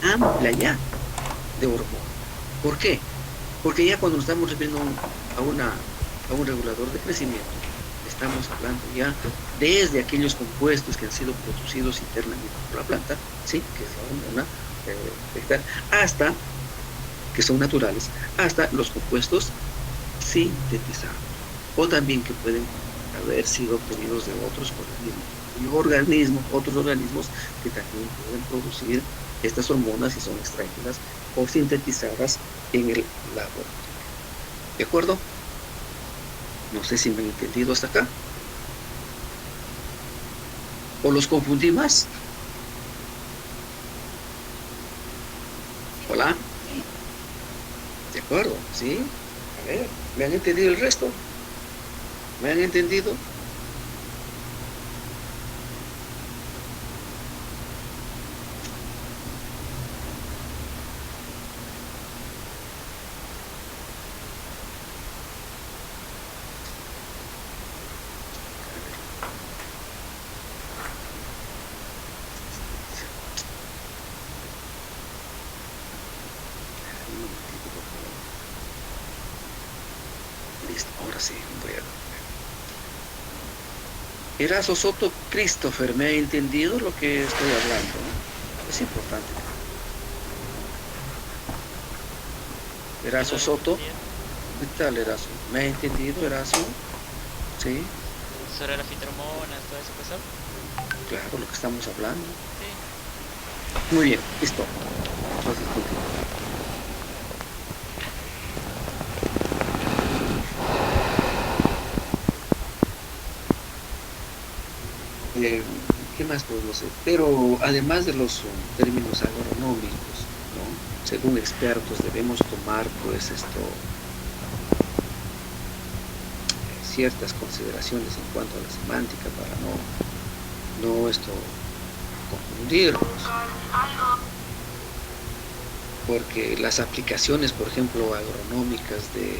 amplia ya de hormonas. ¿Por qué? Porque ya cuando nos estamos refiriendo a, a un regulador de crecimiento, estamos hablando ya desde aquellos compuestos que han sido producidos internamente por la planta, ¿sí? Que es la hormona vegetal, hasta, que son naturales, hasta los compuestos sintetizados, o también que pueden haber sido obtenidos de otros organismos, otros organismos que también pueden producir estas hormonas y son extraídas o sintetizadas en el laboratorio. ¿De acuerdo? No sé si me han entendido hasta acá. ¿O los confundí más? Sí, Hola, sí. ¿de acuerdo? ¿Sí? A ver, ¿me han entendido el resto? ¿Me han entendido? Un momentito, por favor. Listo, ahora sí, voy a... Eraso Soto Christopher, ¿me ha entendido lo que estoy hablando? Es importante. ¿Qué Eraso lo Soto, repetiría? ¿qué tal, Eraso? ¿Me ha entendido, Eraso? Sí, Sobre las fitromonas, todo ese pasado. claro, lo que estamos hablando. Sí. Muy bien, listo. Entonces, continuamos. Eh, ¿Qué más podemos hacer? Pero además de los términos agronómicos, ¿no? Según expertos debemos tomar, pues, ciertas consideraciones en cuanto a la semántica para no confundirnos, porque las aplicaciones, por ejemplo, agronómicas de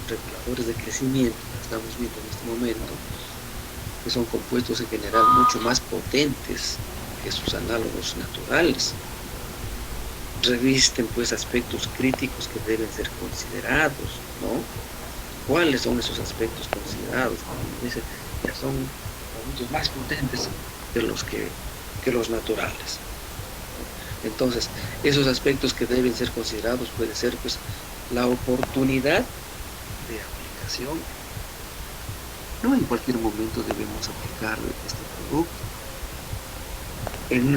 reguladores de crecimiento que estamos viendo en este momento, que son compuestos en general mucho más potentes que sus análogos naturales, revisten pues aspectos críticos que deben ser considerados, ¿no? ¿Cuáles son esos aspectos considerados? Como dice, ya son muchos más potentes que que los naturales, ¿no? Entonces, esos aspectos que deben ser considerados puede ser pues la oportunidad de aplicación. No en cualquier momento debemos aplicar este producto. En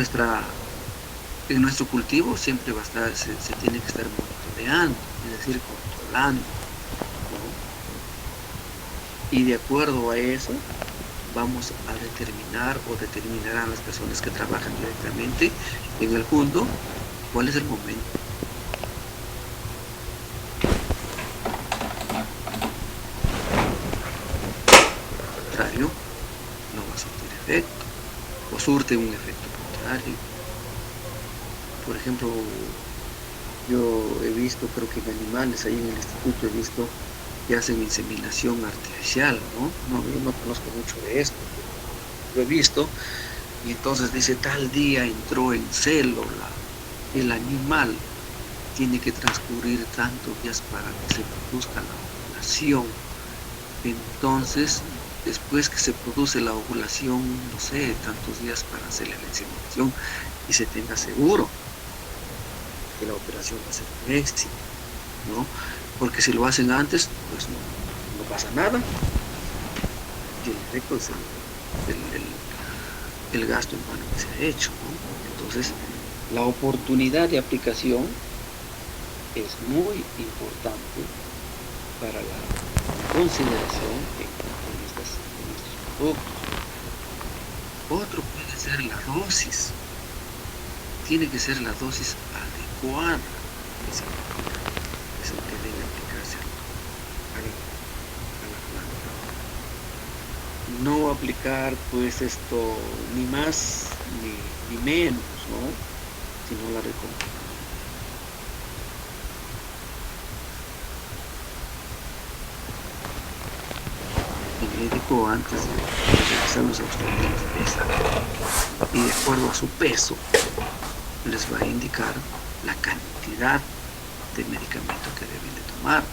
en nuestro cultivo siempre va a estar, se tiene que estar monitoreando, es decir, controlando, ¿no? Y de acuerdo a eso, vamos a determinar o determinarán las personas que trabajan directamente en el punto cuál es el momento contrario, no va a surtir efecto, o surte un efecto contrario. Por ejemplo, yo he visto, creo que en animales, ahí en el instituto he visto que hacen inseminación artificial, ¿no? No, yo no conozco mucho de esto, pero lo he visto, y entonces dice, tal día entró en celo el animal, tiene que transcurrir tantos días para que se produzca la ovulación. Entonces, después que se produce la ovulación, no sé, tantos días para hacerle la inseminación y se tenga seguro que la operación va a ser un éxito, ¿no? Porque si lo hacen antes, pues no pasa nada y el efecto es el, el- el gasto en vano que se ha hecho, ¿no? Entonces, la oportunidad de aplicación es muy importante para la consideración en estos productos. Otro puede ser la dosis. Tiene que ser la dosis adecuada que se va a aplicar, que debe aplicarse a la planta. No aplicar pues ni más ni menos, ¿no? Sino la recomendada. El médico antes de realizar los estudios los pesa y de acuerdo a su peso les va a indicar la cantidad de medicamento que deben de tomar.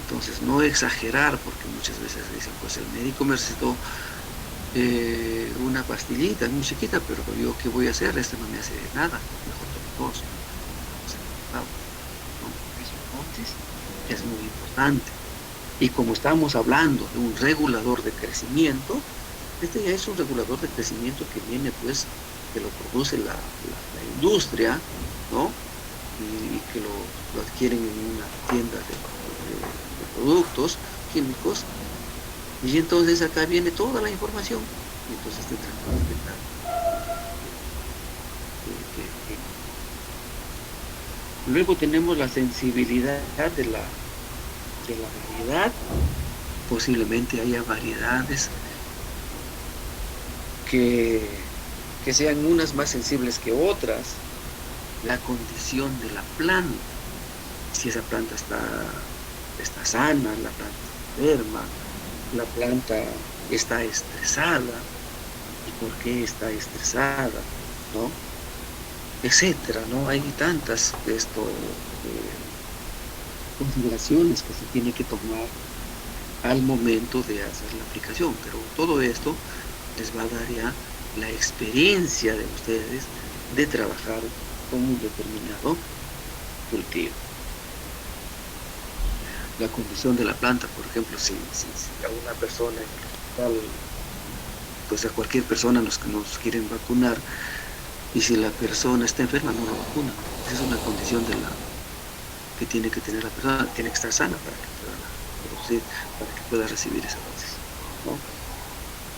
Entonces, no exagerar, porque muchas veces dicen, pues el médico me recetó una pastillita muy chiquita, pero yo, ¿qué voy a hacer? Esto no me hace nada, mejor tomo dos. Entonces, ¿no? Eso entonces es muy importante. Y como estamos hablando de un regulador de crecimiento, este ya es un regulador de crecimiento que viene, pues, que lo produce la industria, ¿no? Y que lo adquieren en una tienda de productos químicos. Y entonces acá viene toda la información. Y entonces te transmite que- Luego tenemos la sensibilidad de la variedad. Posiblemente haya variedades que, que sean unas más sensibles que otras. La condición de la planta. Si esa planta está sana, la planta está enferma, la planta está estresada, y por qué está estresada, ¿no? Etcétera, ¿no? Hay tantas consideraciones que se tiene que tomar al momento de hacer la aplicación, pero todo esto les va a dar ya la experiencia de ustedes de trabajar con un determinado cultivo. La condición de la planta, por ejemplo, si a una persona en el hospital, pues a cualquier persona los que nos quieren vacunar, y si la persona está enferma, no la vacunan. Esa es una condición que tiene que tener la persona, tiene que estar sana para que pueda producir, para que pueda recibir esa dosis, ¿no?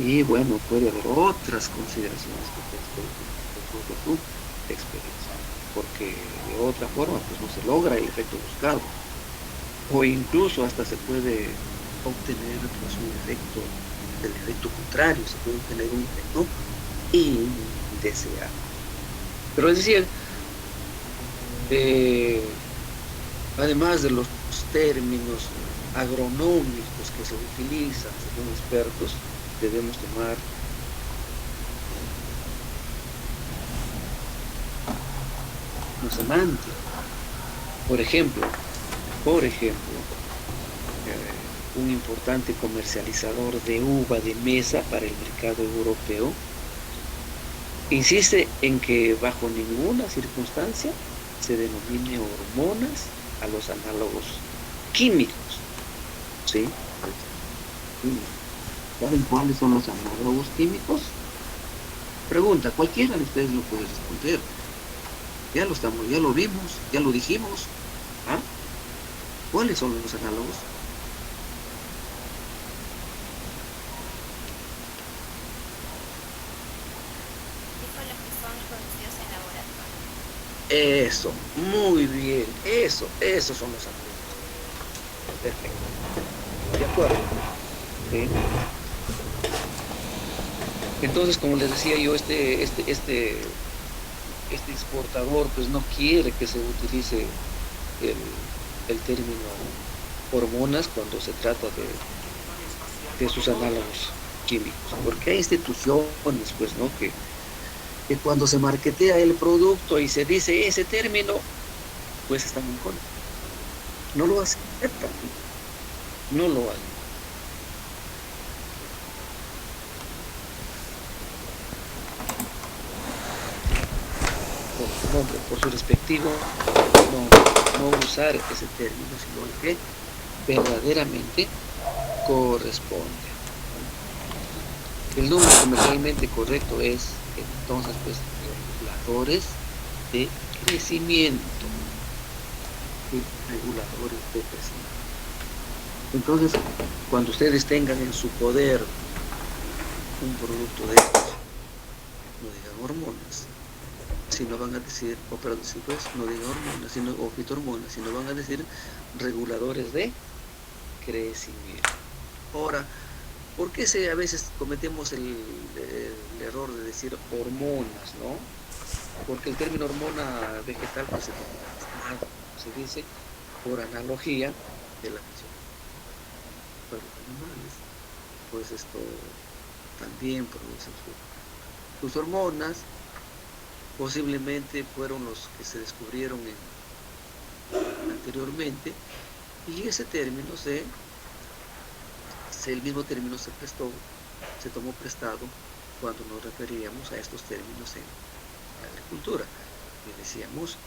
Y bueno, puede haber otras consideraciones que ustedes pueden tener de acuerdo a su experiencia, porque de otra forma, pues no se logra el efecto buscado, o incluso hasta se puede obtener pues un efecto, el efecto contrario, se puede obtener un efecto indeseado. Pero es decir, eh, además de los términos agronómicos que se utilizan según expertos, debemos tomar una semántica. Por ejemplo, por ejemplo, un importante comercializador de uva de mesa para el mercado europeo insiste en que bajo ninguna circunstancia se denomine hormonas a los análogos químicos, ¿sí? Químicos. ¿Saben cuáles son los análogos químicos? Pregunta, cualquiera de ustedes lo puede responder. Ya lo vimos, ya lo dijimos. ¿Ah? ¿Cuáles son los análogos? Dijo los que son producidos en laboratorio. Eso, muy bien, esos son los análogos. Perfecto, de acuerdo. ¿Sí? Entonces, como les decía yo, este exportador pues no quiere que se utilice el término hormonas cuando se trata de sus análogos químicos, porque hay instituciones pues, ¿no? Que cuando se marketea el producto y se dice ese término, pues están en contra. No lo aceptan, no lo hacen. Por su nombre, por su respectivo nombre, no usar ese término, sino el que verdaderamente corresponde. El nombre comercialmente correcto es entonces pues reguladores de crecimiento, ¿sí? Reguladores de crecimiento. Entonces, cuando ustedes tengan en su poder un producto de estos, no digan hormonas, sino van a decir, o perdón, sí, pues, no digan hormonas, sino, o fitohormonas, sino van a decir reguladores de crecimiento. Ahora, ¿por qué a veces cometemos el error de decir hormonas, ¿no? Porque el término hormona vegetal pues se toma mal, como se dice, por analogía de la fisiología. Pero los animales, pues esto también producen sus hormonas, posiblemente fueron los que se descubrieron anteriormente, y ese término el mismo término se tomó prestado cuando nos referíamos a estos términos en la agricultura, que decíamos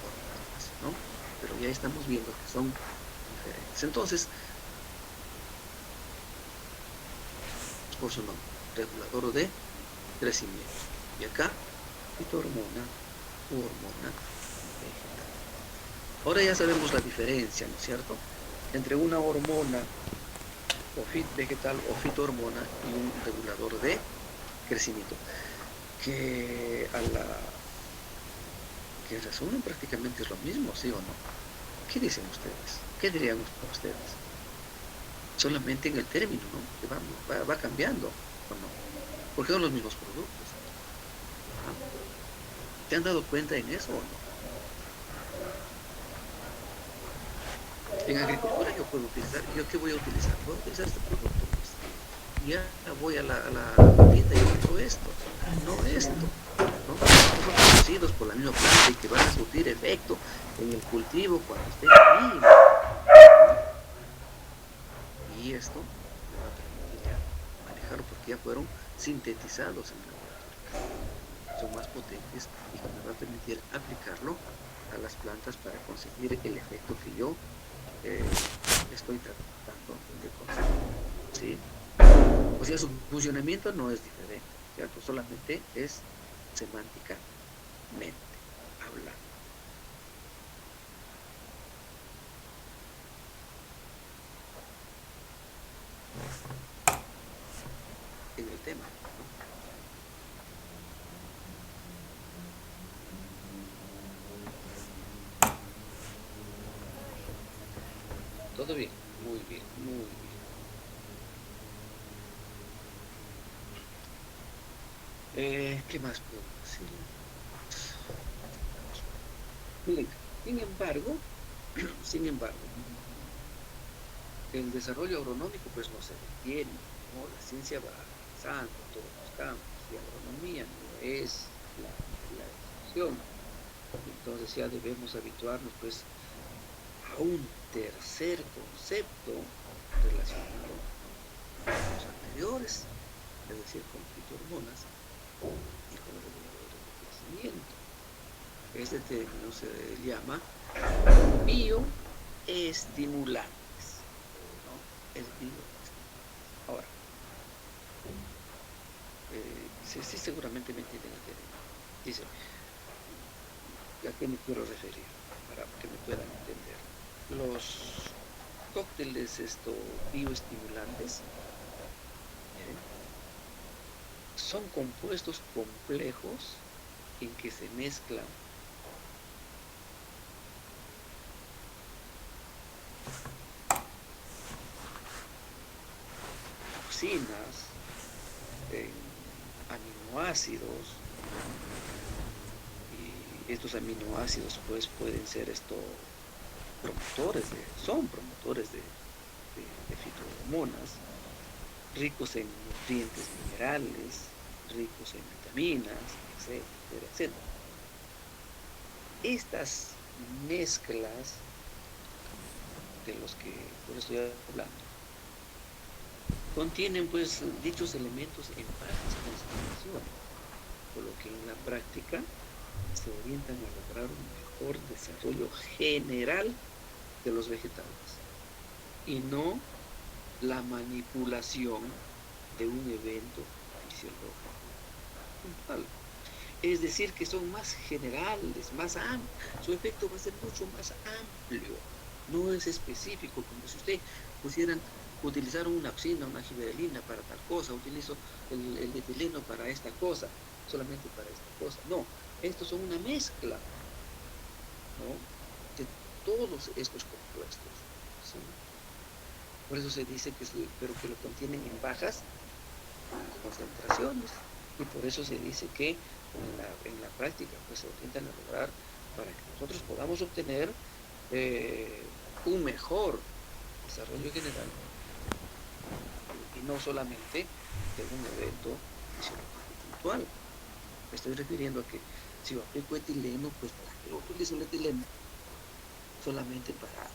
hormonas, ¿no? Pero ya estamos viendo que son diferentes. Entonces, por su nombre, regulador de crecimiento. Y acá, fitohormona u hormona vegetal. Ahora ya sabemos la diferencia, ¿no es cierto?, entre una hormona o vegetal o fitohormona y un regulador de crecimiento, que que resumen prácticamente es lo mismo, ¿sí o no? ¿Qué dicen ustedes? ¿Qué dirían ustedes? Solamente en el término, ¿no?, que va cambiando, ¿o no? Porque son los mismos productos. ¿Ah? ¿Te han dado cuenta en eso o no? En agricultura yo puedo utilizar, ¿yo qué voy a utilizar? Voy a utilizar este producto, pues. Ya voy a la tienda y compro esto, no esto, ¿no? Estos son producidos por la misma planta y que van a surtir efecto en el cultivo cuando esté ahí, ¿no? Y esto me va a permitir ya manejarlo porque ya fueron sintetizados en el laboratorio. Son más potentes y que me va a permitir aplicarlo a las plantas para conseguir el efecto que yo estoy tratando de conseguir, ¿sí? O sea, su funcionamiento no es diferente, ¿cierto? Solamente es semánticamente hablando. En el tema, ¿no? Todo bien, muy bien, muy bien. ¿Qué más puedo decir? Miren, sin embargo, sin embargo, el desarrollo agronómico pues no se detiene, ¿no? La ciencia va avanzando en todos los campos y agronomía no es la excepción. Entonces ya debemos habituarnos pues a un tercer concepto relacionado con los anteriores, es decir, con fitohormonas y con reguladores de crecimiento. Este término se llama bioestimulantes, ¿no? Es bioestimulante. Ahora, sí, seguramente me entienden el término. Dice, ¿a qué me quiero referir? Para que me puedan entender. Los cócteles bioestimulantes, miren, son compuestos complejos en que se mezclan toxinas, aminoácidos, y estos aminoácidos pues pueden ser son promotores de fitohormonas, ricos en nutrientes minerales, ricos en vitaminas, etcétera, etcétera. Estas mezclas de los que por estoy hablando contienen pues dichos elementos en bajas concentraciones, por lo que en la práctica se orientan a lograr un mejor desarrollo general de los vegetales y no la manipulación de un evento fisiológico puntual. Es decir, que son más generales, más amplios, su efecto va a ser mucho más amplio, no es específico, como si usted pusieran utilizar una oxina, una giberelina para tal cosa, utilizo el etileno para esta cosa, solamente para esta cosa. No, estos son una mezcla, ¿no?, de todos estos compuestos, ¿sí? Por eso se dice pero que lo contienen en bajas concentraciones, y por eso se dice que en la práctica pues se intentan lograr para que nosotros podamos obtener un mejor desarrollo general y no solamente de un evento fisiológico puntual. Me estoy refiriendo a que Si yo aplico etileno, pues ¿para qué utilizo el etileno? Solamente para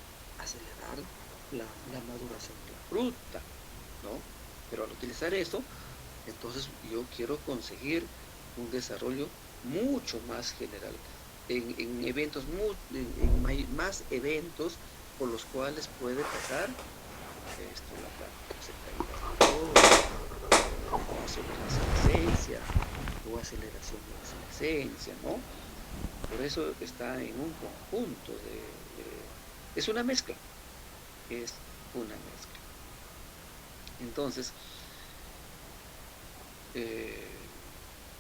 acelerar la maduración de la fruta, ¿no? Pero al utilizar eso, entonces yo quiero conseguir un desarrollo mucho más general, en eventos, más eventos por los cuales puede pasar esto, la planta, no sé, caídas de flor, o vasoprescencia, o aceleración de la senescencia, ¿no? Por eso está en un conjunto es una mezcla, es una mezcla. Entonces, eh,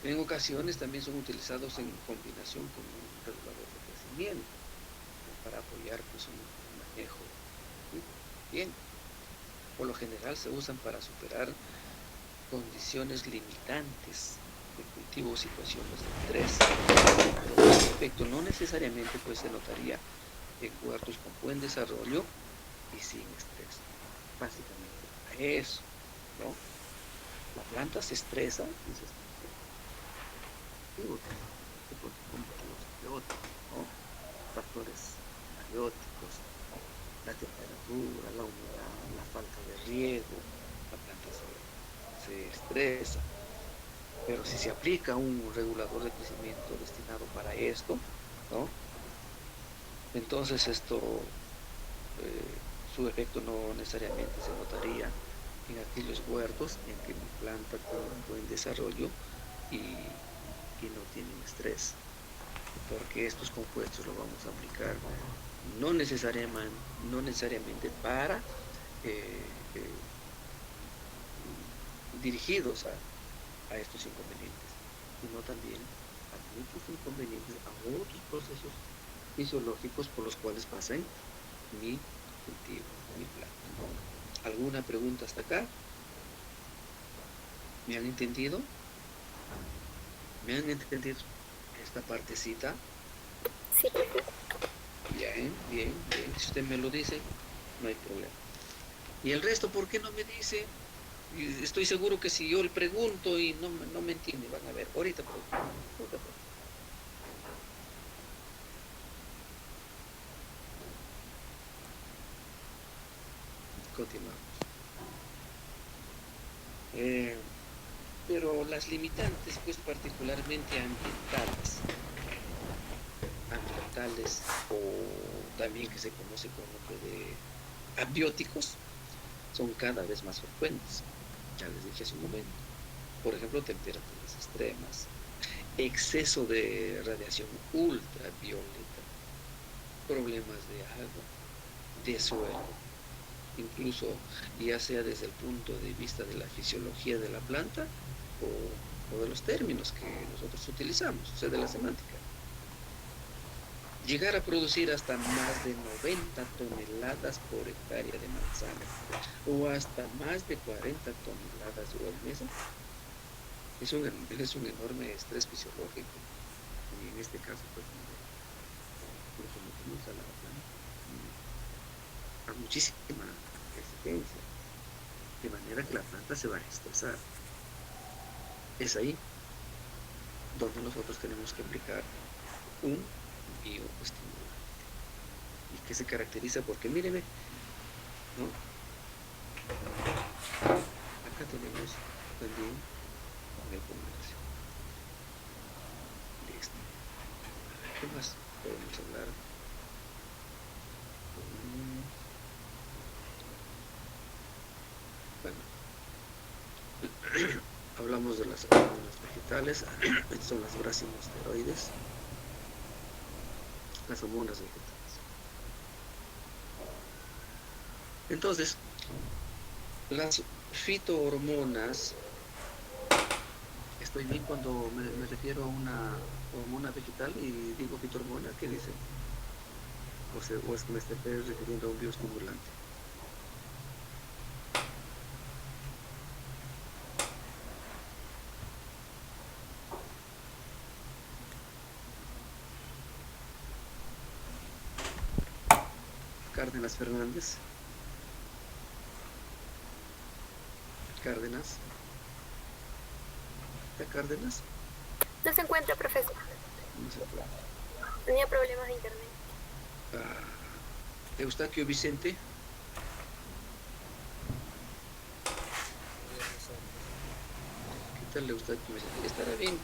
en ocasiones también son utilizados en combinación con un regulador de crecimiento, ¿no? Para apoyar pues, un manejo bien. Por lo general se usan para superar condiciones limitantes de cultivo o situaciones de estrés. Pero este efecto no necesariamente pues, se notaría en huertos con buen desarrollo y sin estrés. Básicamente para eso, ¿no? La planta se estresa y se estresa como los abióticos, ¿no? Factores abióticos, la temperatura, la humedad, la falta de riego, la planta se estresa. Pero si se aplica un regulador de crecimiento destinado para esto, ¿no? Entonces su efecto no necesariamente se notaría en aquellos huertos en que mi planta tiene un buen desarrollo y no tienen estrés, porque estos compuestos los vamos a aplicar no necesariamente para dirigidos a estos inconvenientes, sino también a muchos inconvenientes, a otros procesos fisiológicos por los cuales pasan mi cultivo, mi planta. ¿Alguna pregunta hasta acá? ¿Me han entendido? ¿Me han entendido esta partecita? Sí, profe. Bien, bien, bien. Si usted me lo dice, no hay problema. ¿Y el resto por qué no me dice? Y estoy seguro que si yo le pregunto y no me entiende, van a ver. Ahorita pregunto. Continuamos. Pero las limitantes, pues particularmente ambientales o también que se conoce con nombre de abióticos, son cada vez más frecuentes. Ya les dije hace un momento. Por ejemplo, temperaturas extremas, exceso de radiación ultravioleta, problemas de agua, de suelo, incluso ya sea desde el punto de vista de la fisiología de la planta o de los términos que nosotros utilizamos, o sea, de la semántica. Llegar a producir hasta más de 90 toneladas por hectárea de manzana o hasta más de 40 toneladas por mesa es un enorme estrés fisiológico. Y en este caso, pues, lo sometemos a la planta a muchísima exigencia, de manera que la planta se va a estresar. Es ahí donde nosotros tenemos que aplicar un bioestimulante. ¿Y que se caracteriza? Porque míreme, ¿no? Acá tenemos también el comercio. Listo. A ver, ¿qué más podemos hablar? Bueno, hablamos de las hormonas vegetales, son las brasinosteroides, las hormonas vegetales. Entonces, las fitohormonas, estoy bien cuando me refiero a una hormona vegetal y digo fitohormona, ¿qué dicen? O es que me estoy refiriendo a un bioestimulante. Cárdenas Fernández. Cárdenas. No se encuentra, profesor. No se puede. Tenía problemas de internet. Eustaquio Vicente. ¿Qué tal, Eustaquio Vicente? Estará bien.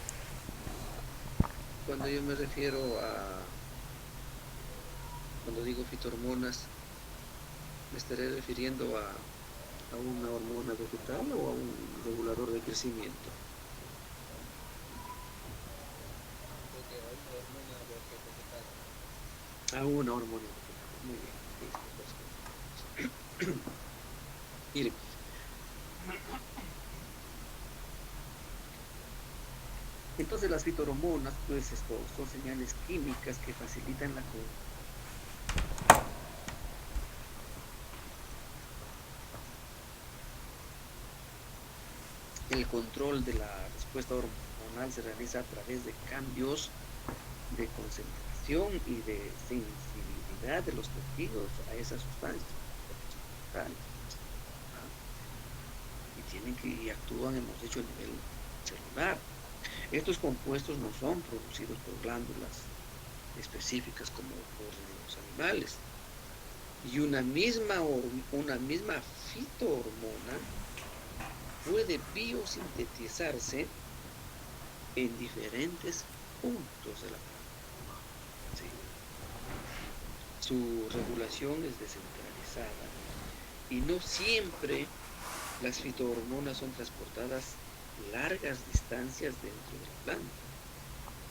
Cuando yo me refiero cuando digo fitohormonas, me estaré refiriendo a una hormona vegetal o a un regulador de crecimiento. A una hormona vegetal. Muy bien. Listo, dos cosas. Miren, entonces las fitohormonas, pues esto, son señales químicas que facilitan el control de la respuesta hormonal se realiza a través de cambios de concentración y de sensibilidad de los testigos a esas sustancias. Y actúan, hemos dicho, a nivel celular. Estos compuestos no son producidos por glándulas específicas como ocurre en los animales. Y una misma fitohormona puede biosintetizarse en diferentes puntos de la planta. ¿Sí? Su regulación es descentralizada y no siempre las fitohormonas son transportadas largas distancias dentro de la planta,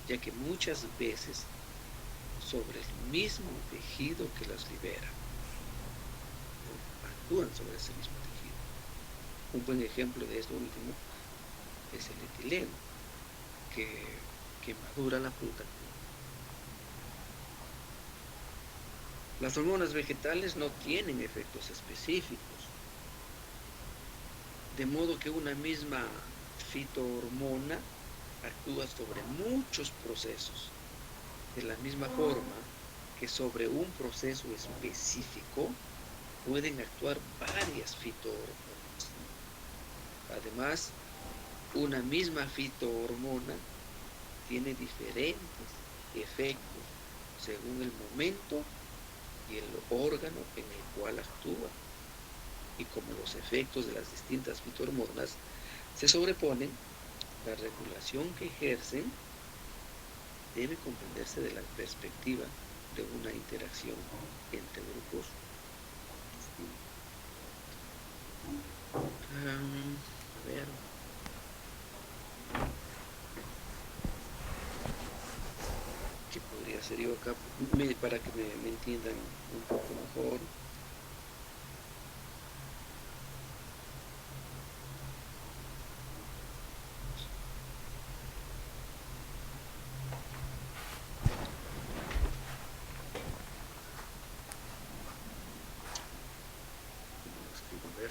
ya que muchas veces sobre el mismo tejido que las libera, actúan sobre ese mismo tejido. Un buen ejemplo de esto último es el etileno, que madura la fruta. Las hormonas vegetales no tienen efectos específicos, de modo que una misma fitohormona actúa sobre muchos procesos, de la misma forma que sobre un proceso específico pueden actuar varias fitohormonas. Además, una misma fitohormona tiene diferentes efectos según el momento y el órgano en el cual actúa. Y como los efectos de las distintas fitohormonas se sobreponen, la regulación que ejercen debe comprenderse de la perspectiva de una interacción entre grupos distintos. A ver. ¿Qué podría ser yo acá? Para que me entiendan un poco mejor. A ver.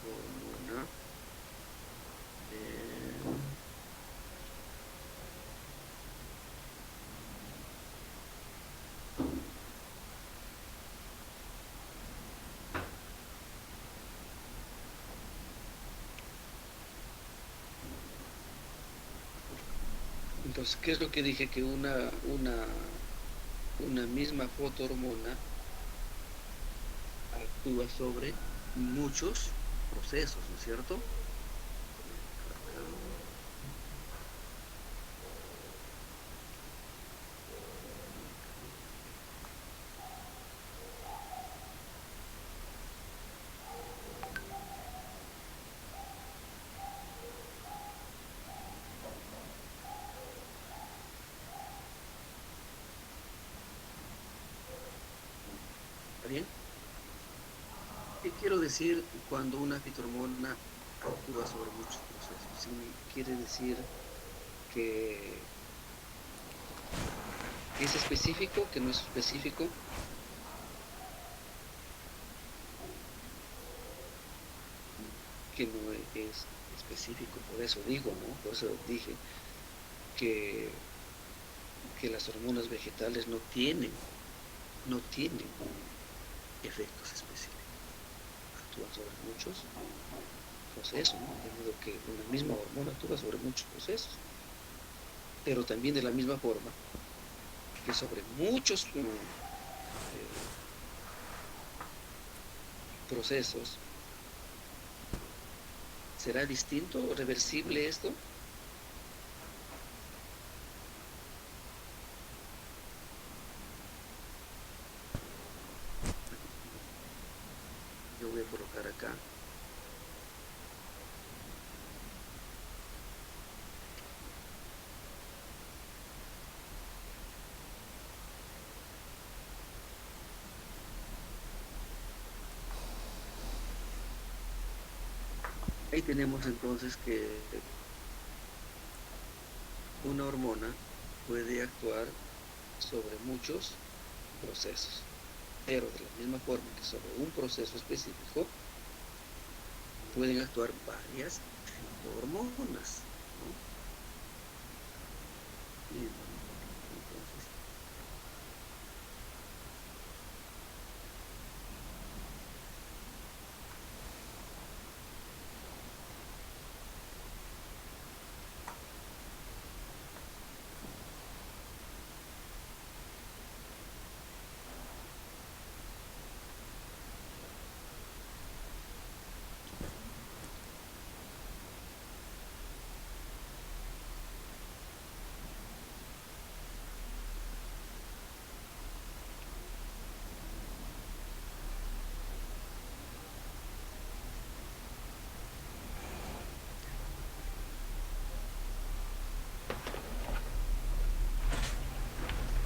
Hormona. Entonces, ¿qué es lo que dije? Que una misma fotohormona actúa sobre muchos procesos, ¿no es cierto? ¿Está bien? ¿Qué quiero decir cuando una fitohormona actúa sobre muchos procesos? Sí, quiere decir que es específico, que no es específico. Que no es específico, por eso digo, ¿no? Por eso dije que, que las hormonas vegetales no tienen efectos específicos, actúan sobre muchos procesos, ¿no? De modo que una misma hormona actúa sobre muchos procesos, pero también de la misma forma que sobre muchos procesos. ¿Será distinto o reversible esto? Yo voy a colocar acá. Ahí tenemos entonces que una hormona puede actuar sobre muchos procesos, pero de la misma forma que sobre un proceso específico pueden actuar varias hormonas, ¿no? Bien, entonces,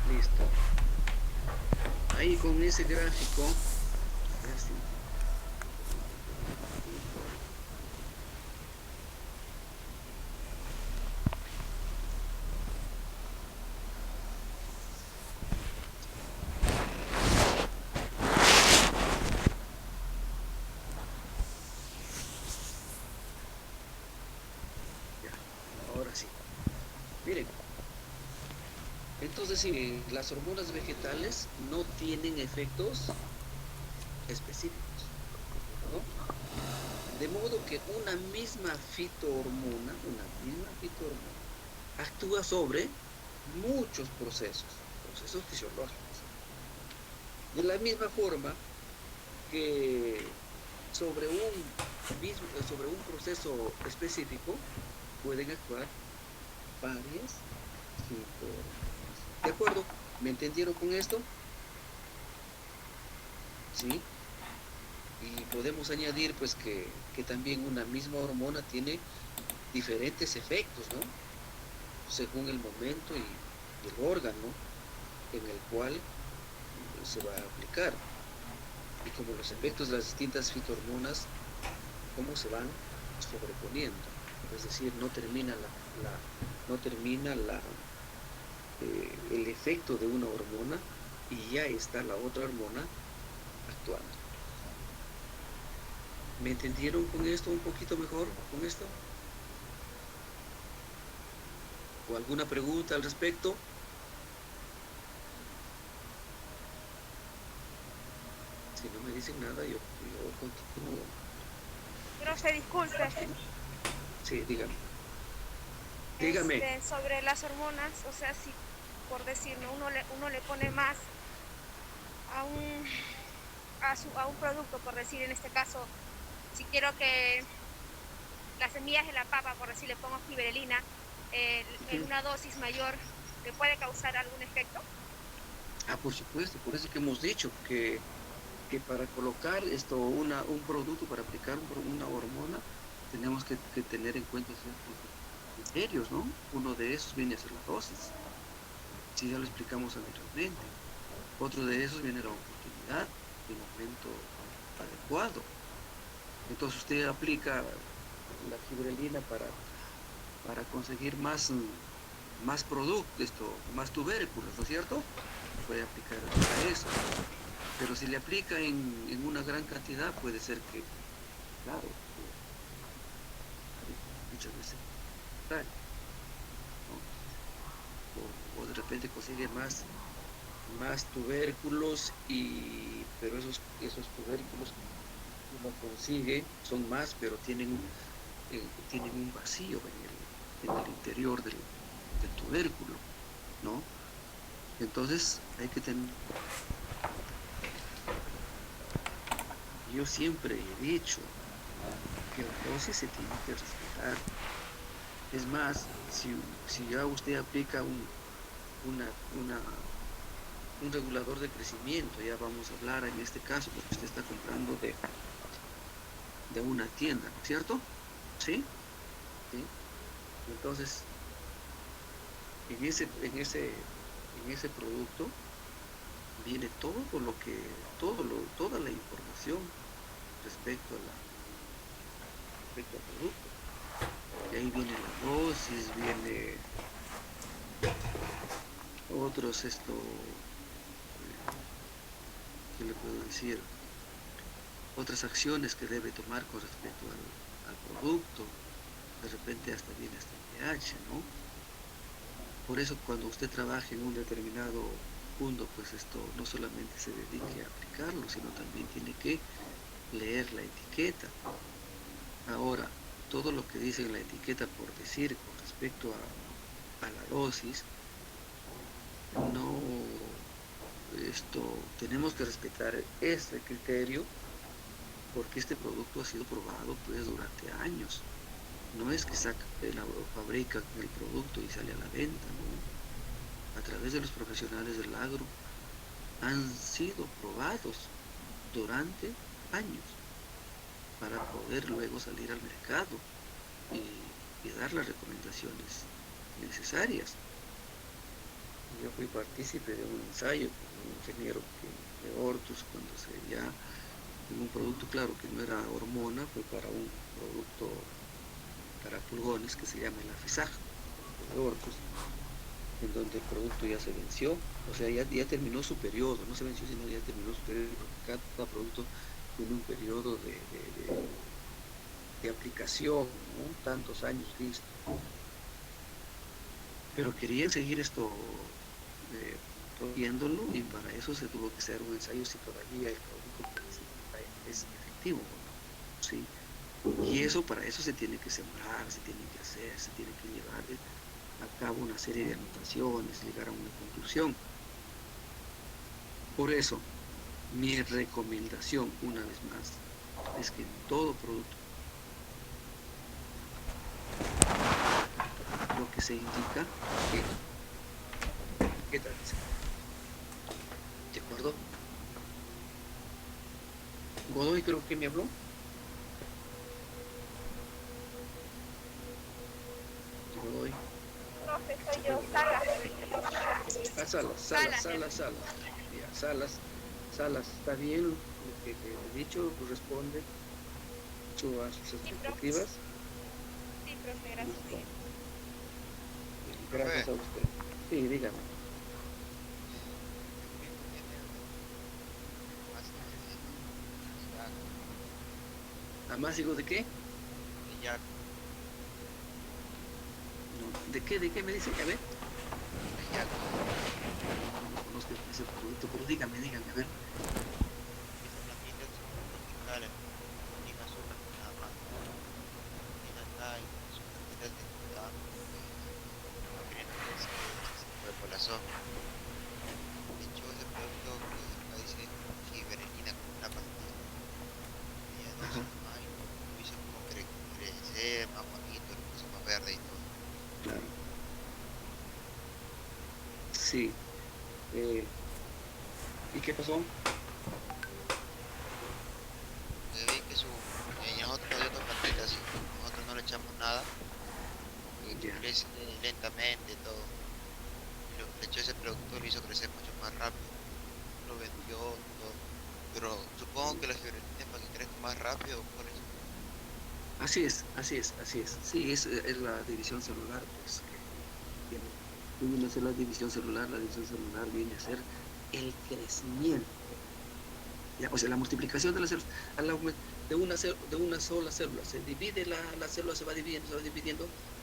listo. Ahí con ese gráfico, a ver si podemos controlar un poquito. Ya, ahora sí. Miren, entonces sí, las hormonas vegetales no tienen efectos específicos, ¿no? De modo que una misma fitohormona actúa sobre muchos procesos fisiológicos. De la misma forma que sobre un proceso específico pueden actuar varias fitohormonas. ¿De acuerdo? ¿Me entendieron con esto? Sí. Y podemos añadir pues que también una misma hormona tiene diferentes efectos, ¿no? Según el momento y el órgano en el cual se va a aplicar. Y como los efectos de las distintas fitohormonas, cómo se van sobreponiendo. Es decir, no termina el efecto de una hormona y ya está la otra hormona actuando. ¿Me entendieron con esto un poquito mejor? ¿Con esto? ¿O alguna pregunta al respecto? Si no me dicen nada, yo continúo. Profe, disculpe, Sí, dígame. Dígame. sobre las hormonas, o sea, si por decir, ¿no? uno le pone más a a un producto, por decir, en este caso, si quiero que las semillas de la papa, por decir, le pongo fibrelina en una dosis mayor, ¿le puede causar algún efecto? Por supuesto, por eso que hemos dicho que para colocar un producto, para aplicar una hormona, tenemos que tener en cuenta ciertos criterios, ¿no? Uno de esos viene a ser la dosis, si ya lo explicamos anteriormente. Otro de esos viene la oportunidad, el momento adecuado. Entonces usted aplica la fibrelina para conseguir más producto, más tubérculos, ¿no es cierto? Puede aplicar a eso. Pero si le aplica en una gran cantidad, puede ser que, claro, muchas veces necesario, ¿no? O de repente consigue más tubérculos, pero esos tubérculos que uno consigue son más, pero tienen un vacío en el interior del tubérculo, ¿no? Entonces hay que tener. Yo siempre he dicho que la dosis se tiene que respetar. Es más, si ya usted aplica una, una- un regulador de crecimiento, ya vamos a hablar en este caso, porque usted está comprando de una tienda, ¿no es cierto? ¿Sí? ¿Sí? Entonces, en ese producto viene toda la información respecto respecto al producto. Y ahí viene la dosis, viene otros, ¿qué le puedo decir? Otras acciones que debe tomar con respecto al producto. De repente hasta el pH, ¿no? Por eso cuando usted trabaje en un determinado punto, pues esto no solamente se dedique a aplicarlo, sino también tiene que leer la etiqueta. Ahora, todo lo que dice en la etiqueta, por decir, con respecto a la dosis, no, tenemos que respetar este criterio porque este producto ha sido probado pues durante años. No es que fabrica el producto y sale a la venta, no. A través de los profesionales del agro han sido probados durante años para poder luego salir al mercado y dar las recomendaciones necesarias. Yo fui partícipe de un ensayo con un ingeniero de Hortus cuando en un producto, claro, que no era hormona, fue para un producto para pulgones que se llama el Afisag de Hortus, en donde el producto ya se venció, o sea, ya terminó su periodo, no se venció, sino ya terminó su periodo, porque cada producto tiene un periodo de aplicación, ¿no? Tantos años listo. Pero querían seguir produciéndolo y para eso se tuvo que hacer un ensayo si todavía el producto es efectivo o no, ¿sí? Y para eso se tiene que sembrar, se tiene que hacer, se tiene que llevar a cabo una serie de anotaciones, llegar a una conclusión. Por eso, mi recomendación, una vez más, es que en todo producto, lo que se indica, ¿qué tal? ¿De acuerdo? Godoy creo que me habló. Godoy. Profe, soy yo, Salas. Salas. Ya, Salas, está bien lo que le he dicho, responde mucho a sus expectativas. Sí, profe, gracias. Listo. Gracias a usted. Sí, dígame. ¿Amásigo de qué? Ya, No, ¿de qué me dice? A ver. ya, No conozco ese producto, pero dígame, a ver. estas plantitas son tropicales, sin azúcar, nada más. Y no está en sus tarjetas de edad, queriendo que se fue por la soja. De hecho, ese producto que acá dice giberelina como una pastilla, tenía Ajá, dosis nomás y lo hizo como crecer más bonito, lo puso más verde y todo. claro. Sí. ¿Y qué pasó? Que vi que nosotros todavía otras plantitas así, nosotros no le echamos nada, que Ya. crece lentamente todo. Y le echó ese producto, lo hizo crecer mucho más rápido, lo vendió todo. Pero supongo que la giberelina es para que crezca más rápido, por eso. Así es. Sí, es la división celular, pues, que viene a ser la división celular viene a ser el crecimiento. Ya, o sea, la multiplicación de las células, de una sola célula, se divide la célula, se va dividiendo,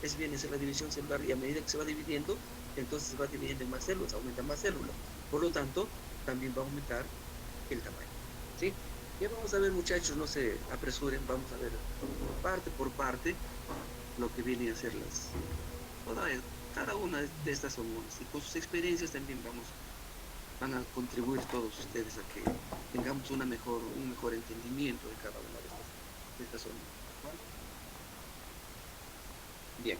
es bien, esa es la división celular, y a medida que se va dividiendo, entonces se va dividiendo en más células, aumenta más células. Por lo tanto, también va a aumentar el tamaño. ¿Sí? Ya vamos a ver, muchachos, no se apresuren, vamos a ver parte por parte lo que viene a ser toda, cada una de estas hormonas. Y con sus experiencias también van a contribuir todos ustedes a que tengamos un mejor entendimiento de cada una de estas hormonas. ¿Vale? Bien.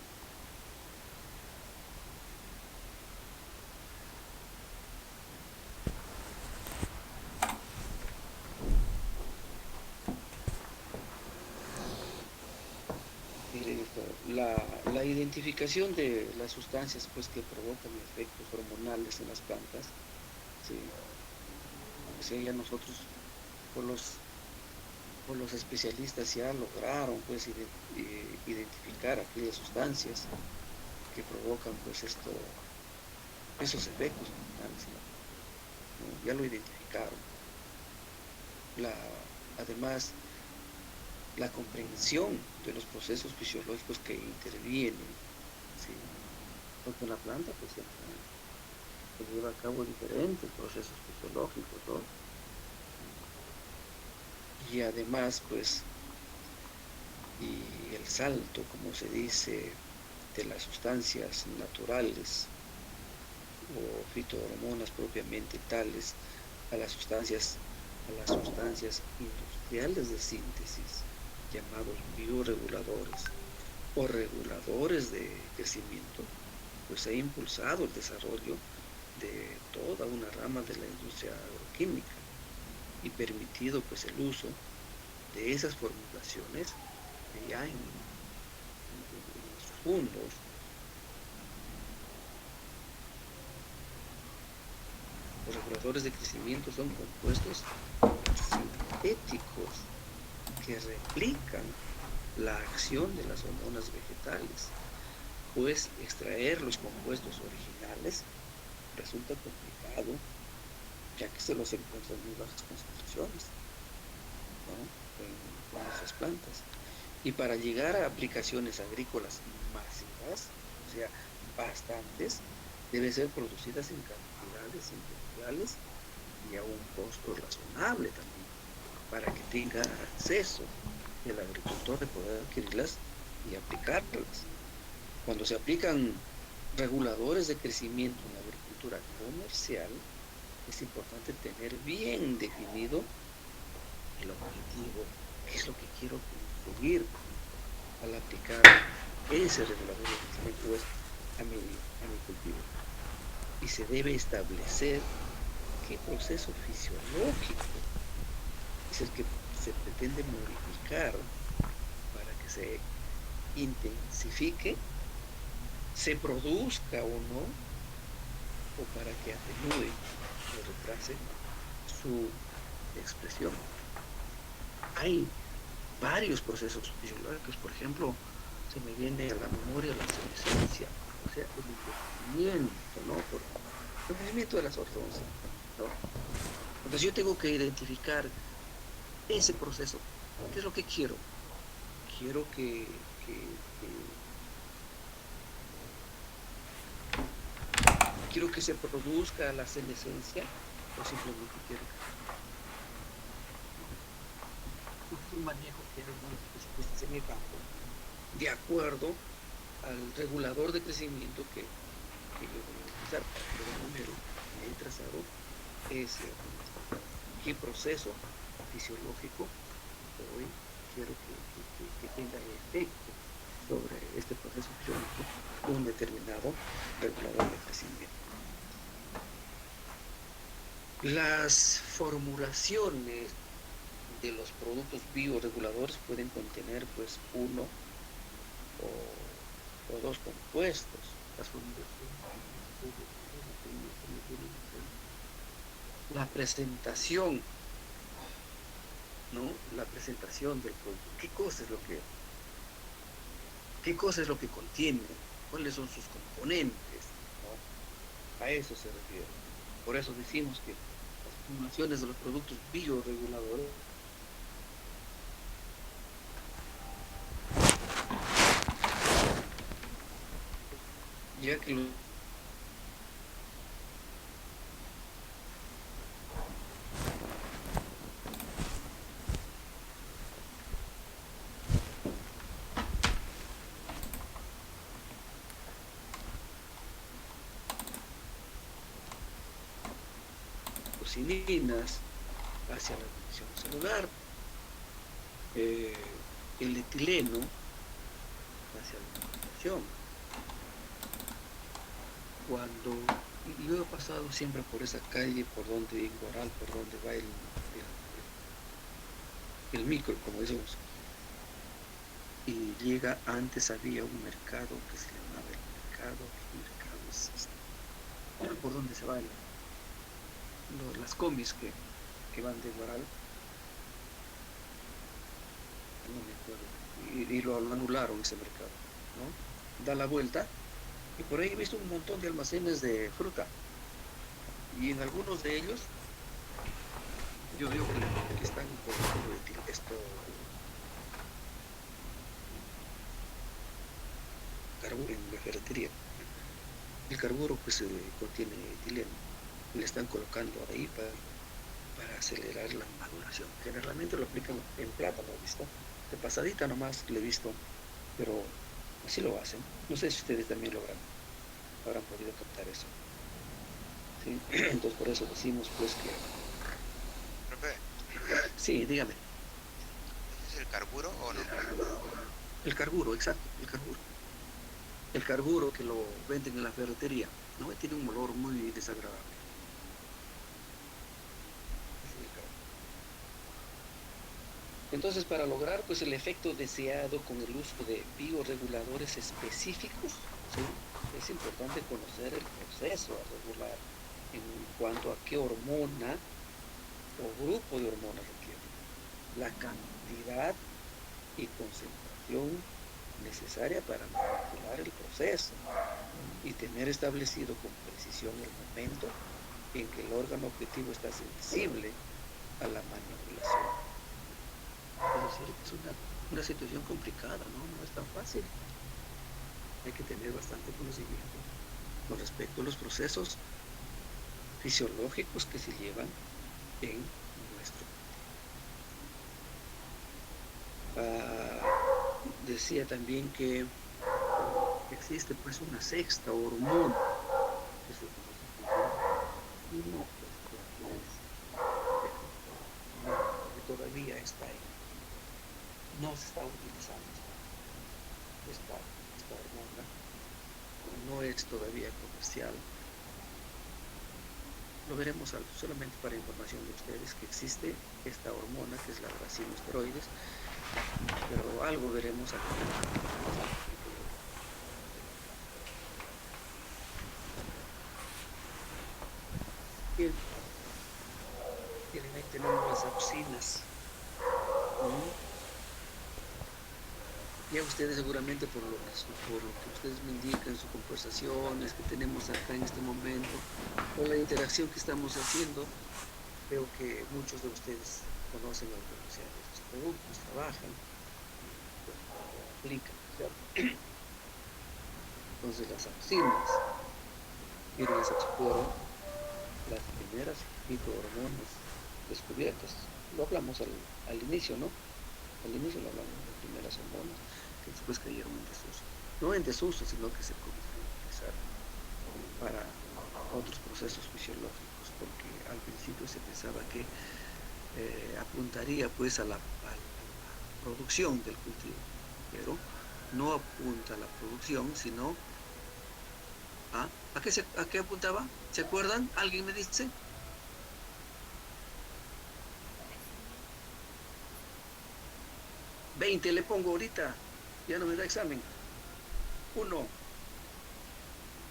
Miren esto, la identificación de las sustancias pues, que provocan efectos hormonales en las plantas, ¿sí? O sea, ya nosotros, por los especialistas ya lograron pues, identificar aquellas sustancias que provocan pues, esos efectos hormonales, ¿no? Ya lo identificaron. La, además, la comprensión de los procesos fisiológicos que intervienen, ¿sí? Porque en la planta pues se lleva a cabo diferentes procesos fisiológicos, ¿no? Y además pues y el salto, como se dice, de las sustancias naturales o fitohormonas propiamente tales a las sustancias industriales de síntesis, llamados bioreguladores o reguladores de crecimiento, pues ha impulsado el desarrollo de toda una rama de la industria agroquímica y permitido pues el uso de esas formulaciones ya en los fundos. Los reguladores de crecimiento son compuestos sintéticos que replican la acción de las hormonas vegetales, pues extraer los compuestos originales resulta complicado, ya que se los encuentra en muy bajas concentraciones, ¿no? en nuestras plantas. Y para llegar a aplicaciones agrícolas masivas, o sea, bastantes, deben ser producidas en cantidades industriales y a un costo razonable también, para que tenga acceso el agricultor de poder adquirirlas y aplicarlas. Cuando se aplican reguladores de crecimiento en la agricultura comercial, es importante tener bien definido el objetivo, qué es lo que quiero conseguir al aplicar ese regulador de crecimiento pues, a mi cultivo. Y se debe establecer qué proceso fisiológico es el que se pretende modificar para que se intensifique, se produzca o no, o para que atenúe o retrase su expresión. Hay varios procesos fisiológicos, por ejemplo, se me viene a la memoria la senescencia, o sea, el envejecimiento, ¿no? Por el envejecimiento de las hormonas, ¿no? Entonces yo tengo que identificar ese proceso. ¿Qué es lo que quiero? Quiero quiero que se produzca la senescencia o simplemente quiero que un manejo que hay algunos especialistas en el campo de acuerdo al regulador de crecimiento que yo voy a utilizar para que el número que he trazado es qué proceso fisiológico hoy quiero que tenga efecto sobre este proceso fisiológico un determinado regulador de crecimiento. Las formulaciones de los productos bioreguladores pueden contener pues uno o dos compuestos. Las formulaciones, la presentación, ¿no? La presentación del producto. ¿Qué cosa es lo que contiene? ¿Cuáles son sus componentes? ¿No? A eso se refiere. Por eso decimos que las formulaciones de los productos bioreguladores, ya que los cocininas hacia la nutrición celular, eh, el etileno hacia la alimentación. Cuando yo he pasado siempre por esa calle, por donde en Guaral, por donde va el micro, como decimos, y llega, antes había un mercado que se llamaba el mercado existe, por donde se va las combis que van de Guaral, no me acuerdo, y lo anularon ese mercado, ¿no? Da la vuelta, y por ahí he visto un montón de almacenes de fruta, y en algunos de ellos yo veo que están colocando esto, carburo en la ferretería. El carburo pues contiene etileno, y le están colocando ahí para acelerar la maduración. Generalmente lo aplican en plátano, ¿visto? De pasadita nomás lo he visto, pero así lo hacen. No sé si ustedes también habrán podido captar eso. ¿Sí? Entonces por eso decimos pues que... Profe, Sí, dígame. ¿ese es el carburo o no? El carburo, exacto, el carburo. El carburo que lo venden en la ferretería, ¿no? Tiene un olor muy desagradable. Ese es el carburo. Entonces, para lograr pues el efecto deseado con el uso de bioreguladores específicos, ¿sí? Es importante conocer el proceso a regular en cuanto a qué hormona o grupo de hormonas requiere, la cantidad y concentración necesaria para manipular el proceso y tener establecido con precisión el momento en que el órgano objetivo está sensible a la manipulación. Es decir, es una situación complicada, ¿no? No es tan fácil. Hay que tener bastante conocimiento con respecto a los procesos fisiológicos que se llevan en nuestro. Decía también que existe pues una sexta hormona que se conoce como que todavía está ahí. No se está utilizando esta hormona, no es todavía comercial. Lo veremos solamente para información de ustedes que existe esta hormona que es la racinoesteroides, pero algo veremos aquí. Bien, ahí tenemos las auxinas. Ya ustedes seguramente por lo que ustedes me indican en sus conversaciones que tenemos acá en este momento, por la interacción que estamos haciendo, veo que muchos de ustedes conocen algunos de estos productos, trabajan, pues, aplican, ¿cierto? Entonces las auxinas, miren, esas fueron las primeras fitohormonas descubiertas. Lo hablamos al inicio, ¿no? Al inicio lo hablamos de las primeras hormonas que después cayeron en desuso. No en desuso, sino que se comenzaron a utilizar para otros procesos fisiológicos, porque al principio se pensaba que apuntaría pues a la producción del cultivo, pero no apunta a la producción, sino ¿a qué apuntaba? ¿Se acuerdan? ¿Alguien me dice? 20 le pongo ahorita, ya no me da examen. 1,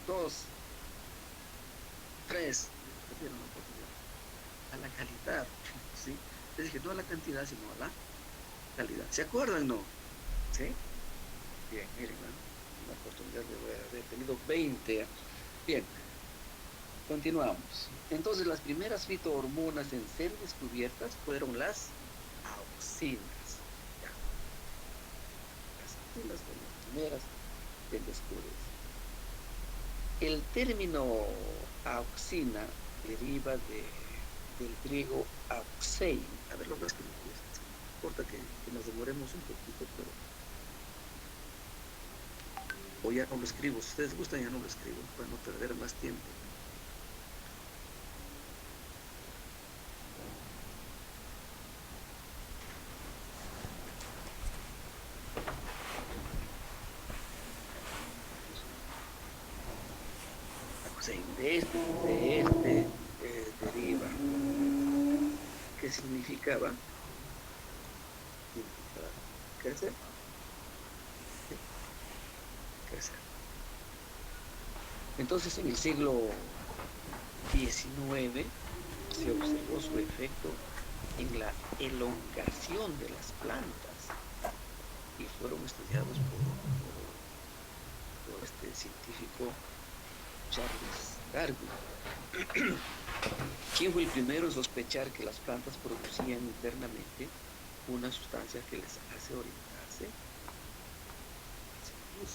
2, 3, perdieron la oportunidad. A la calidad, ¿sí? Les dije, no a la cantidad, sino a la calidad. ¿Se acuerdan, no? ¿Sí? Bien, miren, ¿no? Una oportunidad de haber tenido 20. Bien. Continuamos. Entonces, las primeras fitohormonas en ser descubiertas fueron las auxinas. Ya, las auxinas fueron las primeras en descubrirse. El término auxina deriva del griego auxein. A ver, lo más que me cuesta. No importa que nos demoremos un poquito, pero... O ya no lo escribo. Si ustedes gustan, ya no lo escribo, para no perder más tiempo. De este deriva. ¿Qué significaba? Significaba crecer. ¿Sí? Crecer. Entonces, en el siglo XIX se observó su efecto en la elongación de las plantas y fueron estudiados por este científico Charles Darwin, quien fue el primero en sospechar que las plantas producían internamente una sustancia que les hace orientarse hacia la luz.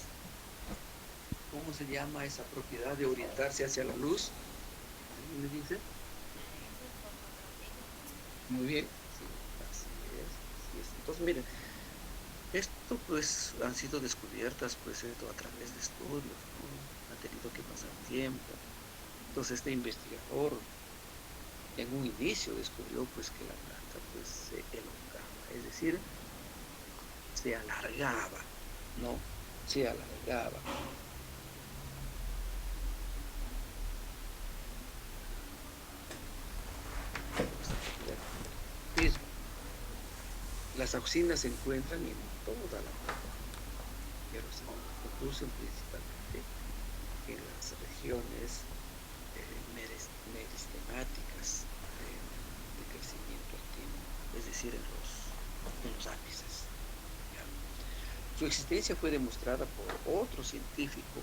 ¿Cómo se llama esa propiedad de orientarse hacia la luz? ¿Alguien me dice? Muy bien, sí, así es. Entonces, miren, esto pues han sido descubiertas pues esto a través de estudios, ¿no? Ha tenido que pasar tiempo. Entonces este investigador en un inicio descubrió pues que la planta pues se elongaba, es decir, se alargaba, ¿no? Se alargaba. Las auxinas se encuentran en toda la planta, pero se producen principalmente en las regiones meristemáticas de crecimiento activo, es decir, en los ápices. ¿Ya? Su existencia fue demostrada por otro científico,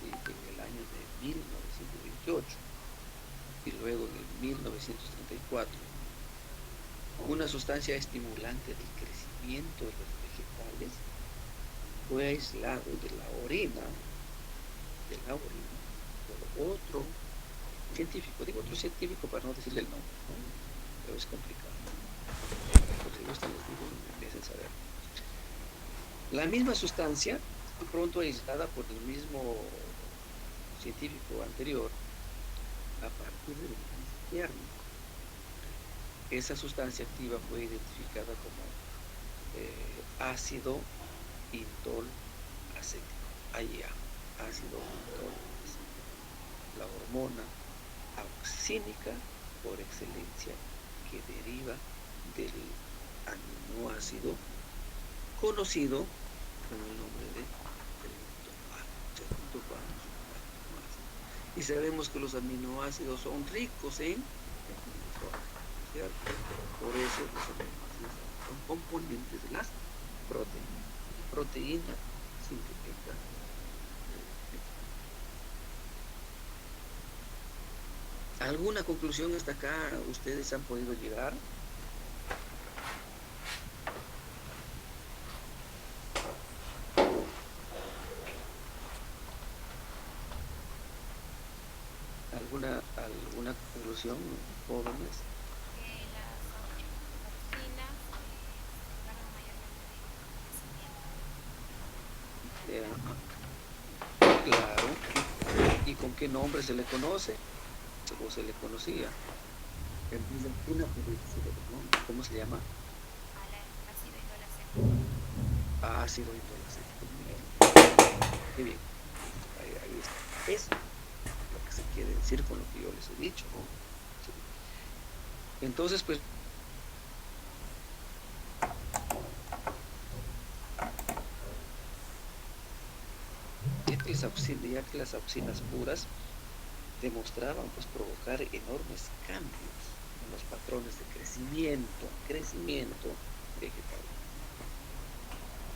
¿sí?, en el año de 1928 y luego en el 1934. Una sustancia estimulante del crecimiento de los vegetales fue aislado de la orina por otro científico, digo otro científico para no decirle el nombre, ¿no? Pero es complicado. Por si gustan les digo, me empiecen a saber. La misma sustancia fue pronto aislada por el mismo científico anterior a partir del invierno. Esa sustancia activa fue identificada como ácido indol acético, AIA, ácido indol acético, la hormona auxínica por excelencia que deriva del aminoácido conocido con el nombre de triptófano. Y sabemos que los aminoácidos son ricos en triptófano. Por eso los aminoácidos son componentes de las proteínas. Proteína significa ¿alguna conclusión hasta acá ustedes han podido llegar? ¿Alguna conclusión, jóvenes? Que las auxinas se encargan mayormente del crecimiento. Claro. ¿Y con qué nombre se le conoce o se le conocía? ¿Cómo se llama? Ácido indolacético. Ácido indolacético. Qué bien. Ahí está. Eso es lo que se quiere decir con lo que yo les he dicho, ¿no? Sí. Entonces, pues, ya que las auxinas puras demostraban pues provocar enormes cambios en los patrones de crecimiento vegetal.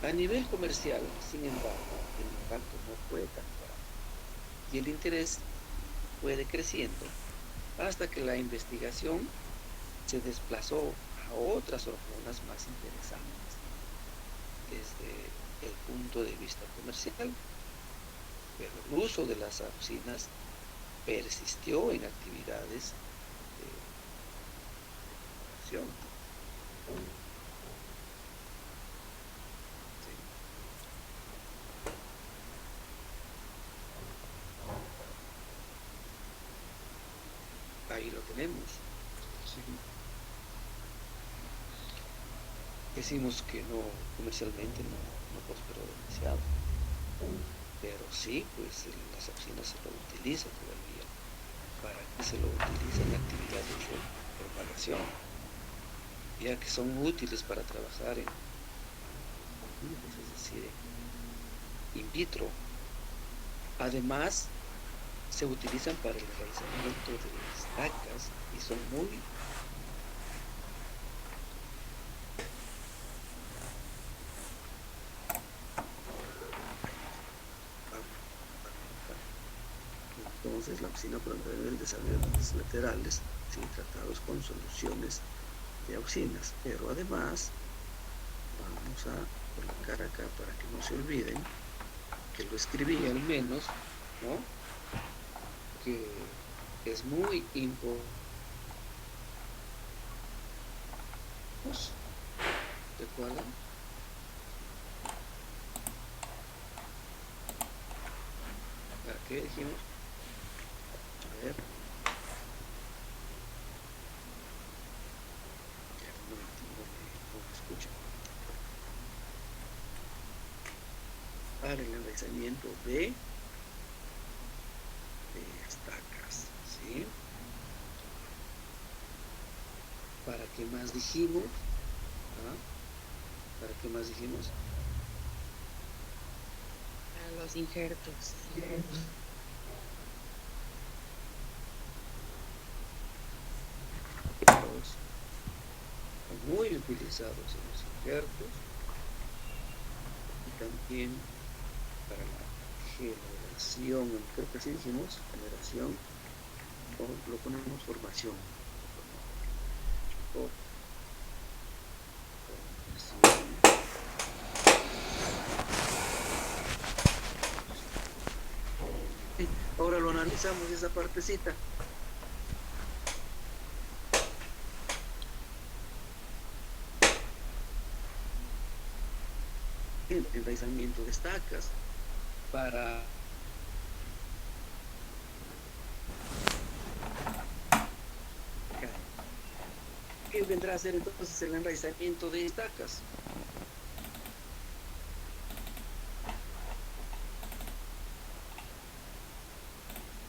A nivel comercial, sin embargo, el impacto no fue tan grande y el interés fue decreciendo hasta que la investigación se desplazó a otras hormonas más interesantes desde el punto de vista comercial, pero el uso de las auxinas persistió en actividades de acción. Ahí lo tenemos. Sí. Decimos que no, comercialmente no prosperó demasiado, pero sí, pues las auxinas se lo utiliza todavía. ¿Para qué se lo utiliza en actividades de propagación? Ya que son útiles para trabajar en cultivos, es decir, in vitro. Además, se utilizan para el enraizamiento de estacas y son muy entonces la auxina promueve el desarrollo de los laterales, ¿sí? Tratados con soluciones de auxinas, pero además vamos a colocar acá para que no se olviden que lo escribí al menos, ¿no? Que es muy importante. ¿Recuerdan? ¿Para qué dijimos? A ver. Ya no me escuchan. Para el enraizamiento de estacas, ¿sí? ¿Para qué más dijimos? ¿Ah? ¿Para qué más dijimos? Para los injertos. Son muy utilizados en los injertos y también para la generación, creo que así dijimos, generación, o lo ponemos formación. O sí, ahora lo analizamos esa partecita. El enraizamiento de estacas para ¿qué vendrá a ser entonces el enraizamiento de estacas?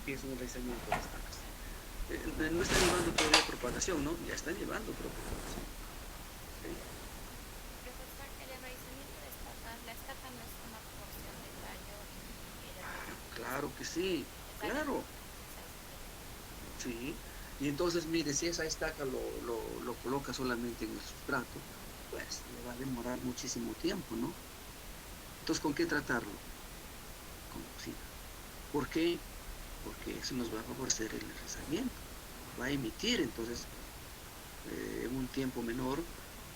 ¿Qué es un enraizamiento de estacas? No están llevando todavía propagación, ¿no? Ya están llevando propagación. ¿Sí? Profesor, el enraizamiento de estacas, la estaca no es una porción de tallo Claro que sí, tallo claro, sí. Y entonces, mire, si esa estaca lo coloca solamente en el sustrato, pues le va a demorar muchísimo tiempo, ¿no? Entonces, ¿con qué tratarlo? Con cocina. ¿Por qué? Porque eso nos va a favorecer el enraizamiento. Va a emitir, entonces, en un tiempo menor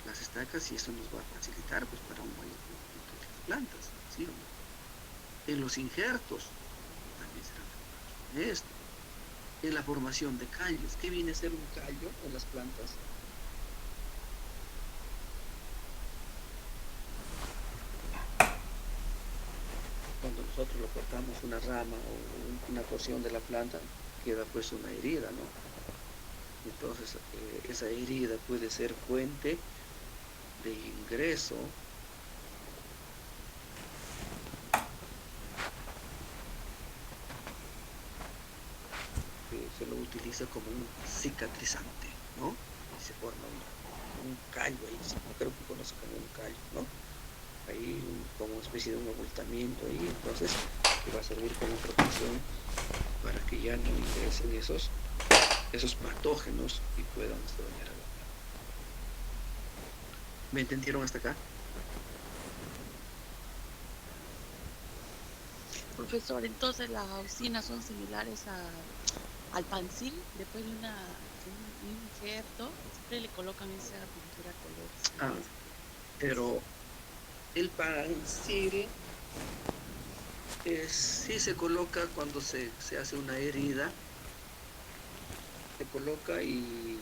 las estacas y eso nos va a facilitar, pues, para un mayor crecimiento de las plantas, ¿sí o no? En los injertos también serán tratados con esto. En la formación de callos. ¿Qué viene a ser un callo en las plantas? Cuando nosotros lo cortamos una rama o una porción de la planta, queda pues una herida, ¿no? Entonces, esa herida puede ser fuente de ingreso que se lo utiliza como un cicatrizante, ¿no? Y se forma un callo ahí, creo que conoce como un callo, ¿no? Ahí como una especie de un abultamiento ahí, entonces que va a servir como protección para que ya no ingresen esos patógenos y puedan dañar a la planta. ¿Me entendieron hasta acá? Profesor, entonces las auxinas son similares Al pancil, después de un injerto, siempre le colocan esa pintura a colores. Ah, pero el pancil sí se coloca cuando se hace una herida, se coloca y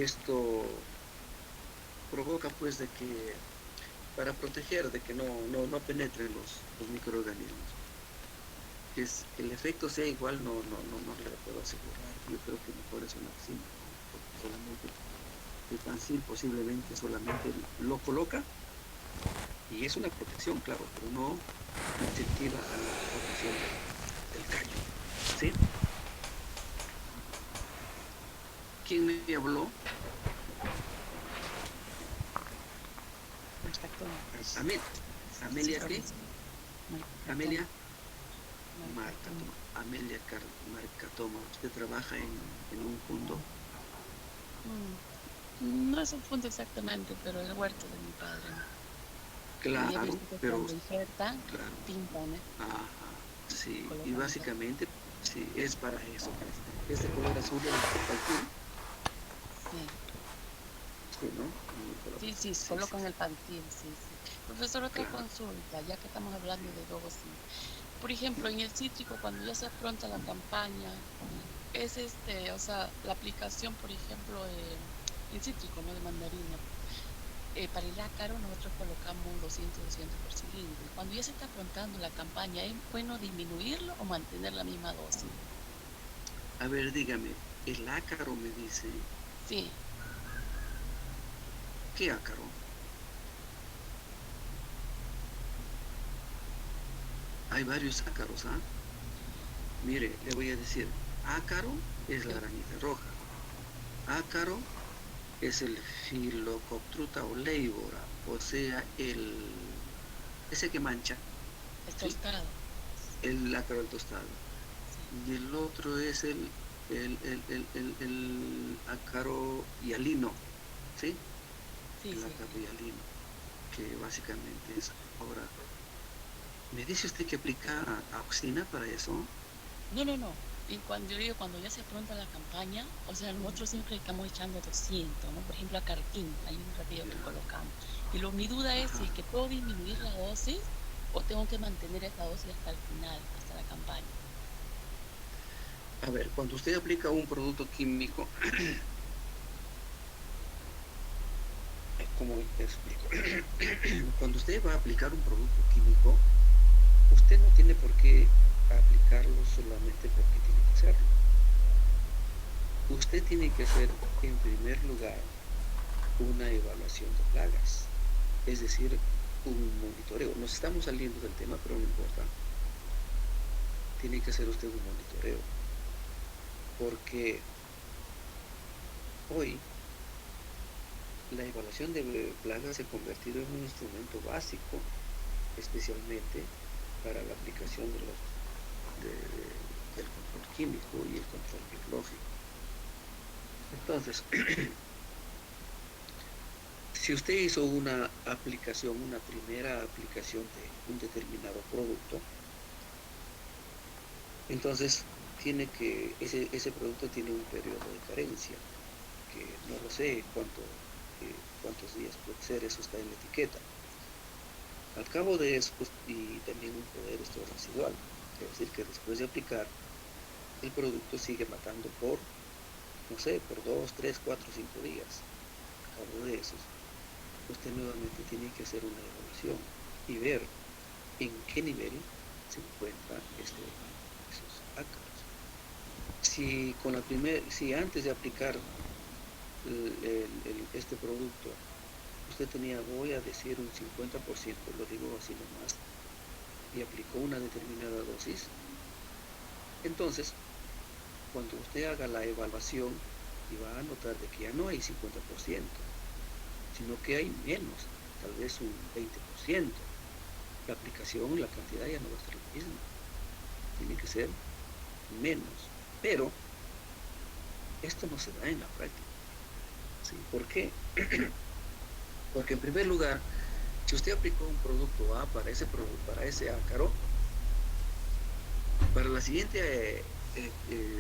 esto provoca pues de que para proteger de que no penetren los microorganismos. Que el efecto sea igual no le puedo asegurar. Yo creo que mejor es una cinta, ¿no? Porque solamente el pancil posiblemente solamente lo coloca y es una protección, claro, pero no incentiva a la formación del callo. ¿Sí? ¿Quién me habló? Amelia. ¿Amelia qué? Amelia. Marca Toma. Amelia Marca Toma. ¿Usted trabaja en un punto? No es un punto exactamente, pero el huerto de mi padre. Claro, pero cuando injertan, claro. pintan, Ajá, sí, colocan y básicamente sí, es para eso. Este color azul es el azul. Sí, ¿no? Sí, colocan el pancil, sí. Profesor, otra consulta, ya que estamos hablando de dosis. Por ejemplo, en el cítrico, cuando ya se afronta la campaña, es o sea, la aplicación, por ejemplo, en cítrico, ¿no? De mandarina. Para el ácaro nosotros colocamos 200 por cilindro. Cuando ya se está afrontando la campaña, ¿es bueno disminuirlo o mantener la misma dosis? A ver, dígame, el ácaro me dice. Sí. ¿Qué ácaro? Hay varios ácaros, ¿ah? Mire, le voy a decir, ácaro es la arañita roja. Ácaro es el Phyllocoptruta oleivora, o sea, ese que mancha. El tostado. El ácaro del tostado. Y el otro es el ácaro hialino, ¿sí? El ácaro hialino, que básicamente es ahora. ¿Me dice usted que aplica auxina para eso? No. Y cuando ya se afronta la campaña, o sea, nosotros siempre estamos echando 200, ¿no? Por ejemplo, a carquín, hay un ratito que colocamos. Y mi duda es si es que puedo disminuir la dosis o tengo que mantener esa dosis hasta el final, hasta la campaña. A ver, cuando usted aplica un producto químico, ¿cómo te explico? Cuando usted va a aplicar un producto químico, usted no tiene por qué aplicarlo solamente porque tiene que hacerlo. Usted tiene que hacer, en primer lugar, una evaluación de plagas, es decir, un monitoreo. Nos estamos saliendo del tema, pero no importa. Tiene que hacer usted un monitoreo, porque hoy la evaluación de plagas se ha convertido en un instrumento básico, especialmente para la aplicación del control químico y el control biológico. Entonces, si usted hizo una primera aplicación de un determinado producto, entonces ese producto tiene un periodo de carencia, que no lo sé cuántos días puede ser, eso está en la etiqueta. Al cabo de eso, y también un poder residual, es decir, que después de aplicar, el producto sigue matando por 2, 3, 4, 5 días. Al cabo de esos, usted nuevamente tiene que hacer una evaluación y ver en qué nivel se encuentran esos ácaros. Si antes de aplicar este producto usted tenía, voy a decir, un 50%, lo digo así nomás, y aplicó una determinada dosis, entonces cuando usted haga la evaluación y va a notar de que ya no hay 50%, sino que hay menos, tal vez un 20%, la aplicación, la cantidad ya no va a ser la misma, tiene que ser menos, pero esto no se da en la práctica. ¿Sí? ¿Por qué? Porque en primer lugar, si usted aplicó un producto A para ese ácaro, Para la siguiente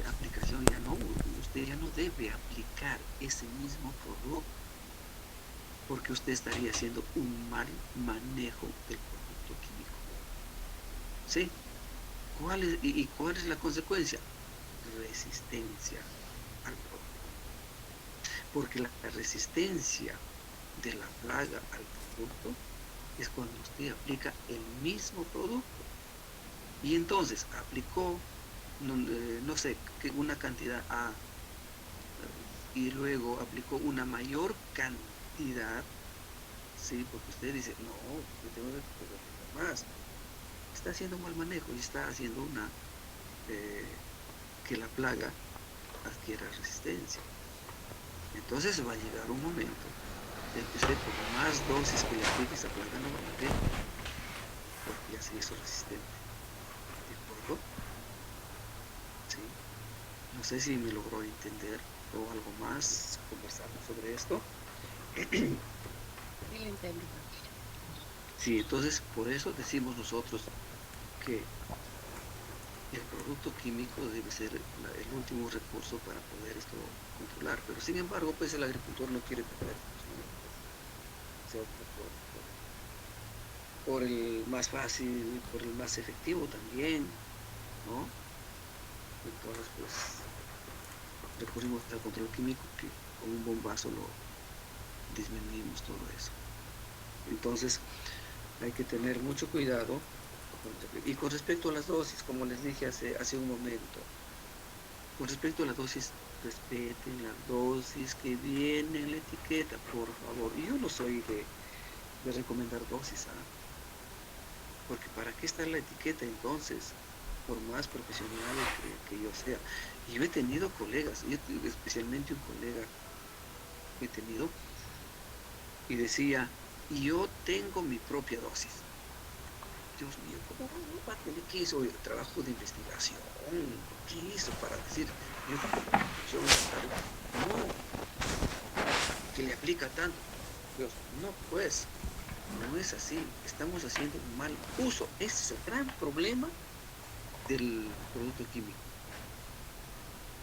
aplicación usted ya no debe aplicar ese mismo producto porque usted estaría haciendo un mal manejo del producto químico. ¿Sí? ¿Cuál es la consecuencia? Resistencia al producto. Porque la resistencia de la plaga al producto es cuando usted aplica el mismo producto. Y entonces aplicó, no sé, una cantidad A, y luego aplicó una mayor cantidad, ¿sí? Porque usted dice, no, yo tengo que aplicar más. Está haciendo un mal manejo y está haciendo que la plaga adquiera resistencia. Entonces va a llegar un momento en que usted, por más dosis que le aplique, esa plaga no va a morir, porque ya se hizo resistente. ¿De acuerdo? Sí. No sé si me logró entender o algo más, conversamos sobre esto. Sí, lo entendí. Sí, entonces por eso decimos nosotros que el producto químico debe ser el último recurso para poder esto controlar, pero sin embargo, pues el agricultor no quiere perder, se opta por el más fácil, por el más efectivo también, ¿no? Entonces, pues recurrimos al control químico que con un bombazo lo disminuimos todo eso. Entonces, hay que tener mucho cuidado. Y con respecto a las dosis, como les dije hace un momento, con respecto a la dosis, respeten la dosis que viene en la etiqueta, por favor. Y yo no soy de recomendar dosis, ¿ah? Porque ¿para qué está la etiqueta entonces? Por más profesional que yo sea. Y yo he tenido colegas, especialmente un colega que he tenido, y decía, yo tengo mi propia dosis. Dios mío, ¿cómo va a tener que hizo el trabajo de investigación? ¿Qué hizo para decir, yo tengo mi producción tal? No, que le aplica tanto. Dios, no, pues, no es así. Estamos haciendo un mal uso. Ese es el gran problema del producto químico.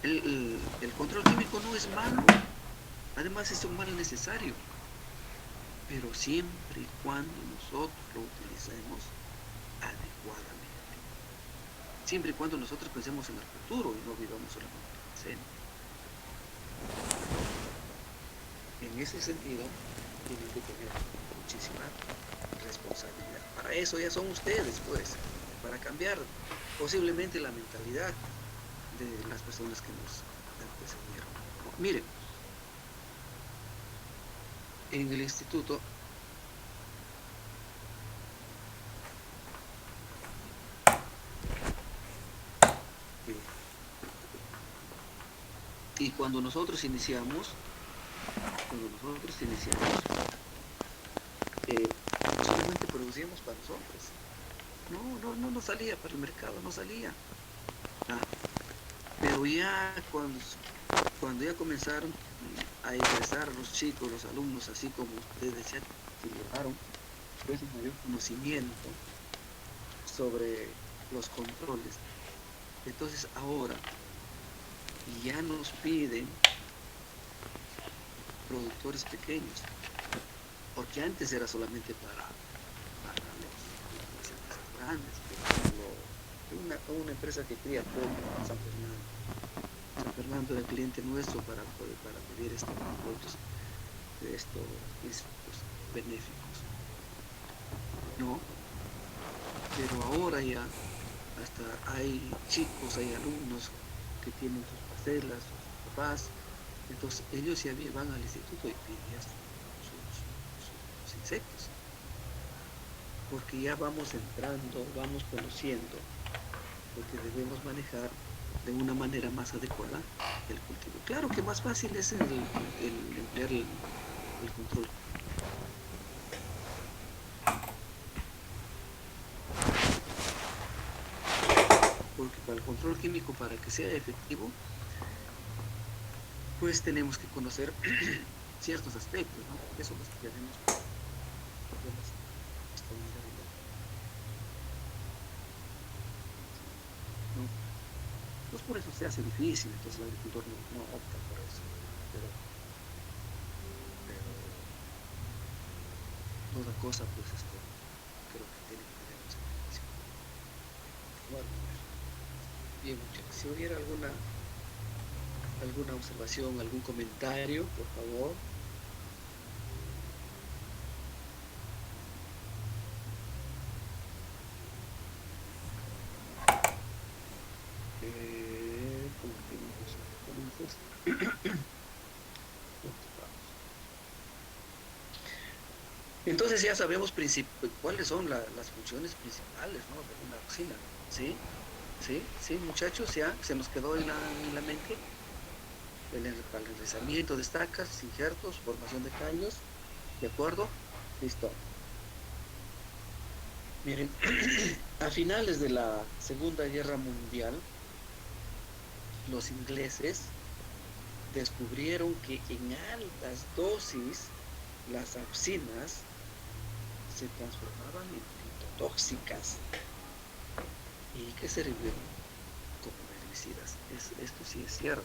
El control químico no es malo, además es un mal necesario, pero siempre y cuando nosotros lo utilicemos adecuadamente. Siempre y cuando nosotros pensemos en el futuro y no vivamos solamente en el presente. En ese sentido, tienen que tener muchísima responsabilidad. Para eso ya son ustedes, pues, para cambiar posiblemente la mentalidad de las personas que nos antecedieron. Miren, en el instituto y cuando nosotros iniciamos, solamente producíamos para nosotros. No salía para el mercado, no salía. Ah, pero ya cuando ya comenzaron a ingresar los chicos, los alumnos, así como ustedes ya se llevaron, pues un mayor conocimiento sobre los controles. Entonces ahora ya nos piden productores pequeños, porque antes era solamente para las empresas grandes, una empresa que cría pollo en San Fernando. San Fernando era cliente nuestro para pedir estos productos, estos benéficos, ¿no? Pero ahora ya hasta hay chicos, hay alumnos que tienen sus parcelas, sus papás, entonces ellos ya van al instituto y piden sus insectos, porque ya vamos entrando, vamos conociendo lo que debemos manejar de una manera más adecuada el cultivo. Claro que más fácil es el emplear el control. Porque para el control químico, para que sea efectivo, pues tenemos que conocer ciertos aspectos, ¿no? Porque eso los tenemos extraordinariamente. ¿No? Pues por eso se hace difícil, entonces el agricultor no opta por eso. Pero, pero toda cosa, pues creo que tiene que tener un sacrificio para continuar con eso. Bien, muchachos, si hubiera alguna observación, algún comentario, por favor. ¿Cómo entonces ya sabemos cuáles son las funciones principales, ¿no?, de una auxila. ¿Sí? ¿Sí, muchachos? ¿Ya se nos quedó en la mente? El enraizamiento de estacas, injertos, formación de caños. ¿De acuerdo? Listo. Miren, a finales de la Segunda Guerra Mundial, los ingleses descubrieron que en altas dosis las auxinas se transformaban en fitotóxicas y que servían como herbicidas. Esto sí es cierto.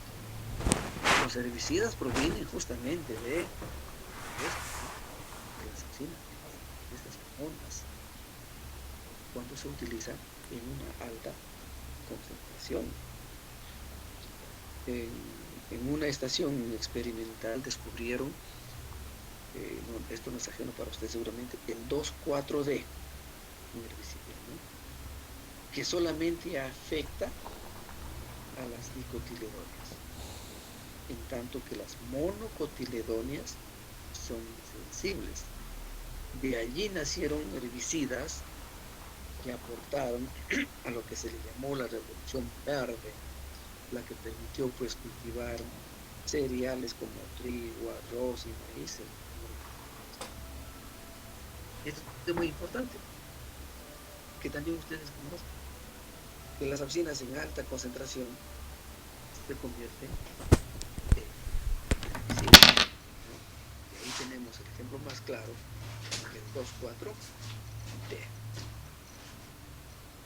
Los herbicidas provienen justamente de esto, ¿no?, de las auxinas, de estas hormonas, cuando se utilizan en una alta concentración. En una estación experimental descubrieron, esto no es ajeno para usted seguramente, el 2,4-D, un herbicida, ¿no?, que solamente afecta a las dicotiledóneas, en tanto que las monocotiledóneas son insensibles. De allí nacieron herbicidas que aportaron a lo que se le llamó la Revolución Verde, la que permitió pues cultivar cereales como trigo, arroz y maíz. Esto es muy importante que también ustedes conozcan que las auxinas en alta concentración se convierten en herbicidas, ¿no? Y ahí tenemos el ejemplo más claro del 2,4-D.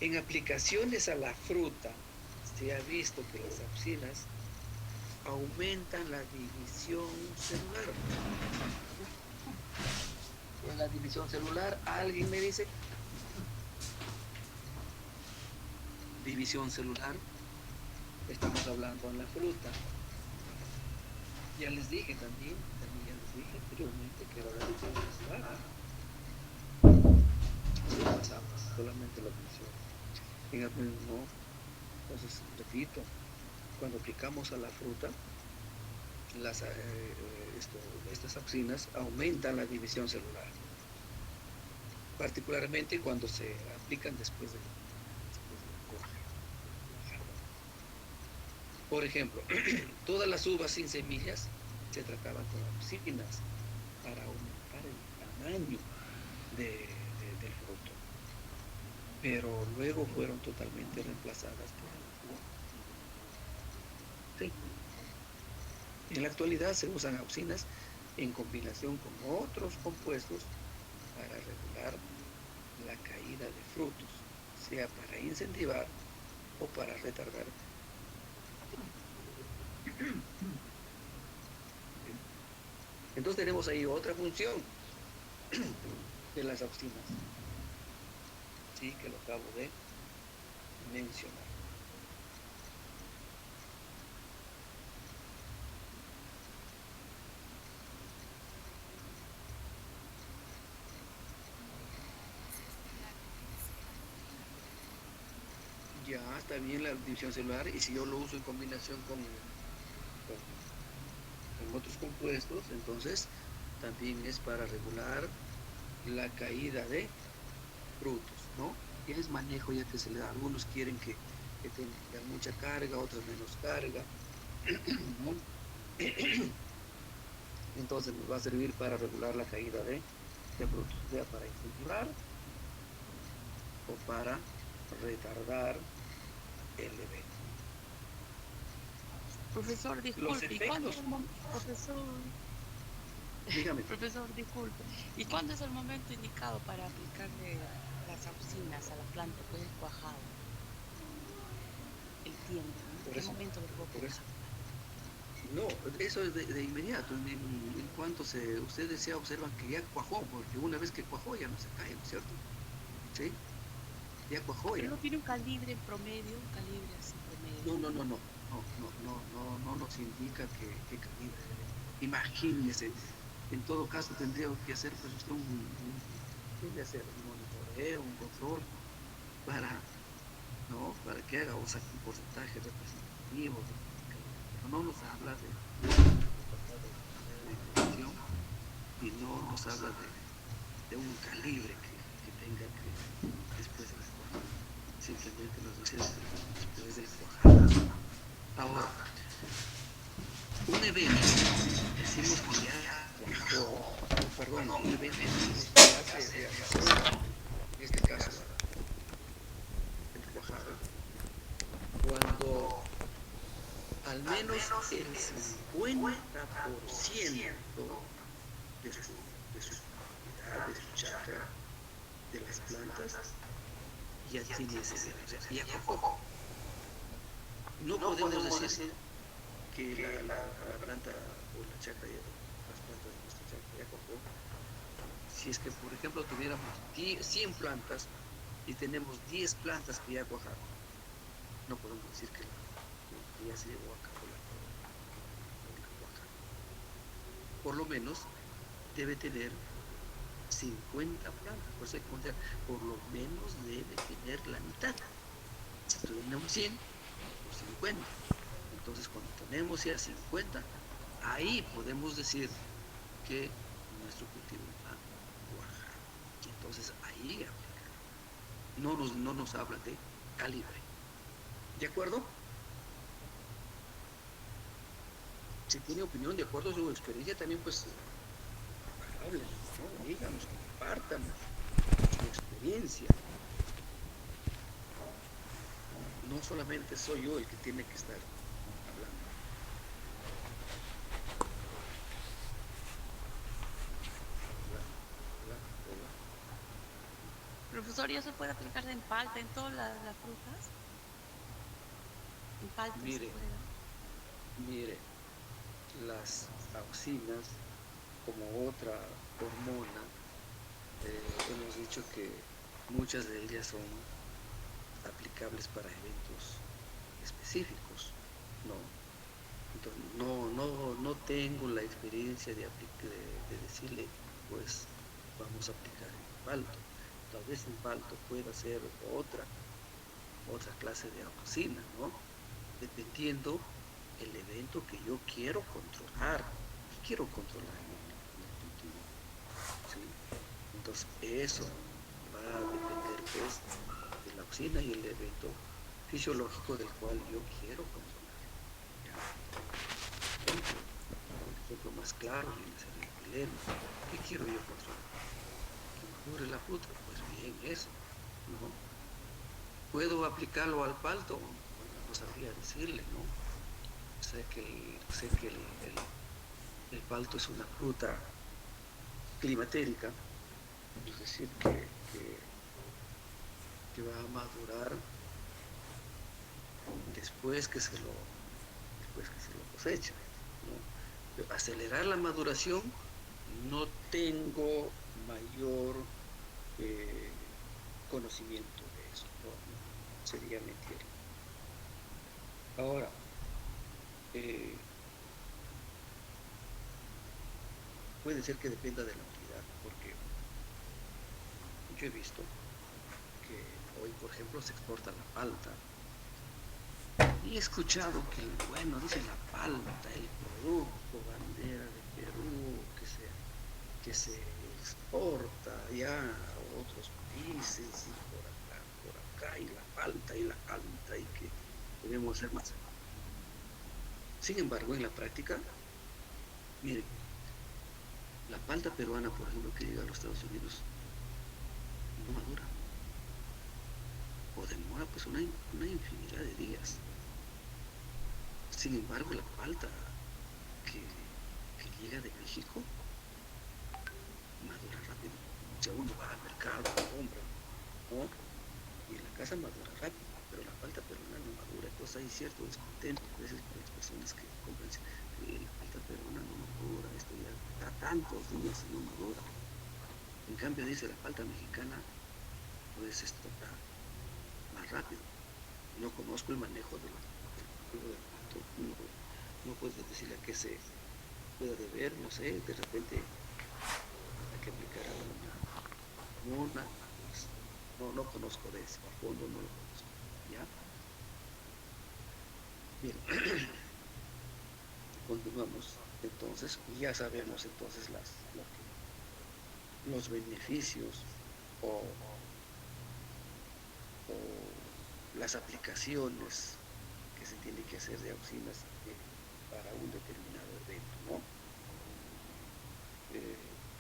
En aplicaciones a la fruta se ha visto que las auxinas aumentan la división celular. En la división celular, alguien me dice, división celular, estamos hablando en la fruta. Ya les dije también ya les dije anteriormente que era la división celular. Así pasamos, solamente lo menciono. No, entonces, repito, cuando aplicamos a la fruta, estas auxinas aumentan la división celular, particularmente cuando se aplican después de la coja. Por ejemplo, todas las uvas sin semillas se trataban con auxinas para aumentar el tamaño del fruto, pero luego fueron totalmente reemplazadas por el uva. Sí. En la actualidad se usan auxinas en combinación con otros compuestos para regular la caída de frutos, sea para incentivar o para retardar. Entonces tenemos ahí otra función de las auxinas, sí, que lo acabo de mencionar. Ya está bien la división celular, y si yo lo uso en combinación con otros compuestos, entonces también es para regular la caída de frutos, ¿no? Es manejo ya que se le da. Algunos quieren que tengan mucha carga, otros menos carga, ¿no? Entonces nos va a servir para regular la caída de frutos, sea para incentivar o para retardar el evento. Profesor, disculpe, ¿y cuándo es el momento? Dígame. Profesor, disculpe, ¿y cuándo es el momento indicado para aplicarle las auxinas a la planta después del cuajado? El tiempo, ¿no? ¿En por qué eso, momento lo puedo por eso. procesar? No, eso es de inmediato, en cuanto ustedes ya observan que ya cuajó, porque una vez que cuajó ya no se cae, ¿no es cierto? ¿Sí? Ya cuajó Pero ya. no tiene un calibre en promedio, un calibre así promedio. No, no, no, no, no, no, no, no, no nos indica qué calibre debe tener. Imagínese, en todo caso tendría que hacer pues usted debe hacer un monitoreo, un control para, ¿no? Para que haga o saque un porcentaje representativo del calibre. Pero no nos habla de tratar de información y no nos habla de un calibre que tenga que después de la cuajada. Simplemente nos dice después de la cuajada. Ahora, un evento, decimos que ya cuajó, perdón, un evento decimos que ya se realizó, en este caso el cuajado, cuando al menos el 50% de su propiedad, de su chakra, de las plantas, ya tiene ese evento, o sea, ya cuajó. No podemos decir que la planta o la chacra, las plantas de nuestra chacra ya cuajó. Si es que, por ejemplo, tuviéramos 100 plantas y tenemos 10 plantas que ya cuajaron, no podemos decir que ya se llevó a cabo la cuaja. Por lo menos debe tener 50 plantas, por eso hay que contar, por lo menos debe tener la mitad. Si tenemos 100, por 50. Entonces, cuando tenemos ya 50, ahí podemos decir que nuestro cultivo va a cuajar. Y entonces ahí aplicar. No nos habla de calibre. ¿De acuerdo? Si tiene opinión de acuerdo a su experiencia, también pues háblenos, ¿no? Díganos, compártanos su experiencia. No solamente soy yo el que tiene que estar hablando. Hola, hola, hola. Profesor, ¿y eso puede aplicarse en palta, en todas las frutas? En palta se Mire, puede dar. mire, las auxinas como otra hormona, hemos dicho que muchas de ellas son aplicables para eventos específicos, ¿no? Entonces, no tengo la experiencia de decirle, pues vamos a aplicar en palto. Tal vez en palto pueda ser otra clase de auxina, ¿no? Dependiendo el evento que yo quiero controlar. ¿Qué quiero controlar en el cultivo? ¿Sí? Entonces, eso va a depender, pues, de la auxina y el evento fisiológico del cual yo quiero controlar. ¿Ya? Ejemplo, el ejemplo más claro viene a ser el pileno. ¿Qué quiero yo controlar? Que madure la fruta. Pues bien, eso, ¿no? ¿Puedo aplicarlo al palto? Bueno, no sabría decirle, ¿no? Sé que el palto es una fruta climatérica, es decir, que va a madurar después que se lo cosecha, ¿no? Pero acelerar la maduración no tengo mayor conocimiento de eso, no, sería mentir. Ahora, eh, puede ser que dependa de la unidad, porque yo he visto que hoy, por ejemplo, se exporta la palta. Y he escuchado que, bueno, dicen la palta, el producto bandera de Perú, que se exporta ya a otros países y por acá, y la palta, y que debemos hacer más. Sin embargo, en la práctica, miren, la palta peruana, por ejemplo, que llega a los Estados Unidos, no madura, o demora pues una infinidad de días. Sin embargo, la palta que, que llega de México madura rápido. O sea, uno va al mercado, compra, ¿no? Y en la casa madura rápido, pero la palta peruana no madura. Entonces hay cierto descontento a veces por las personas que compran, la palta peruana no madura, esto ya está tantos días y no madura. En cambio, dice la palta mexicana, pues esto está más rápido. No conozco el manejo del cultivo del pato, no puedo decirle a qué se puede deber, no sé, de repente hay que aplicar alguna hormona, pues, no conozco de eso, a fondo no lo conozco, ¿ya? Bien, continuamos. Entonces, ya sabemos entonces los beneficios o, o las aplicaciones que se tiene que hacer de auxinas para un determinado evento, ¿no?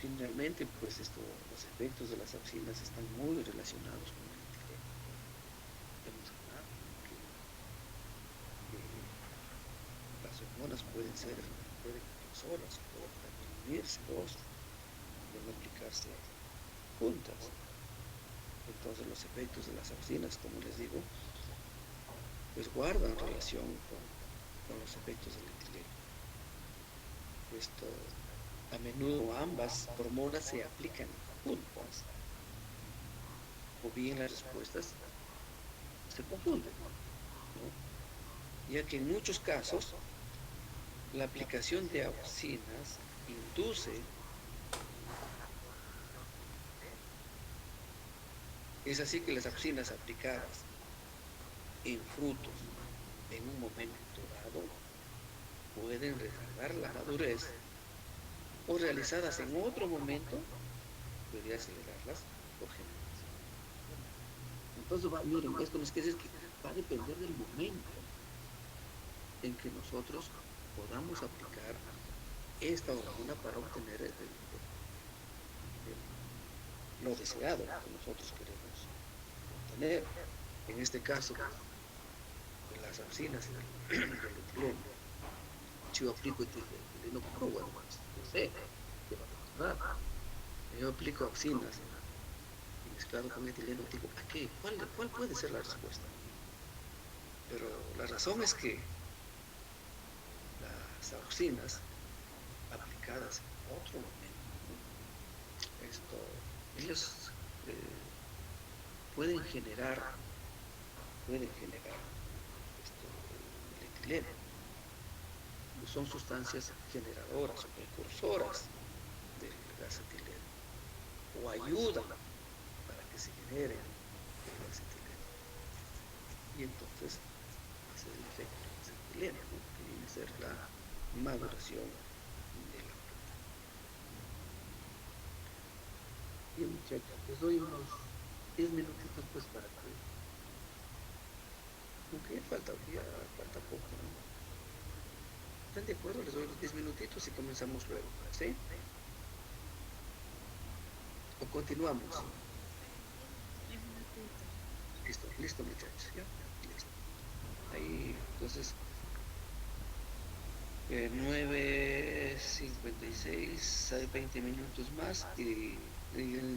Finalmente, pues los efectos de las auxinas están muy relacionados con el etileno. Hemos hablado que las hormonas pueden solas, pueden también unirse dos, pueden aplicarse juntas. Entonces los efectos de las auxinas, como les digo, pues guardan relación con los efectos del etileno. A menudo ambas hormonas se aplican juntas, o bien las respuestas se confunden, ¿no? Ya que en muchos casos la aplicación de auxinas induce. Es así que las auxinas aplicadas en frutos en un momento dado pueden retardar la madurez o realizadas en otro momento podría acelerarlas o generarlas. Entonces, miren, esto nos quiere decir que va a depender del momento en que nosotros podamos aplicar esta hormona para obtener lo deseado que nosotros queremos obtener. En este caso, de las auxinas y del etileno. Si yo aplico etileno puro, bueno, pues yo sé que va a funcionar. Yo aplico auxinas y mezclado con etileno, digo, ¿a qué? ¿Cuál puede ser la respuesta? Pero la razón es que las auxinas aplicadas en otro momento, ellos pueden generar el etileno. Son sustancias generadoras o precursoras del gas etileno, o ayudan para que se genere el gas etileno. Y entonces, ese es el efecto del gas etileno, ¿no? Que viene a ser la maduración de la fruta. Bien, muchachos, les doy unos 10 minutitos pues para que, aunque falta poco, ¿no? ¿Están de acuerdo? Les doy los 10 minutitos y comenzamos luego, ¿sí? ¿O continuamos? Listo, muchachos, ¿ya? Listo. Ahí, entonces, 9:56, hay 20 minutos más y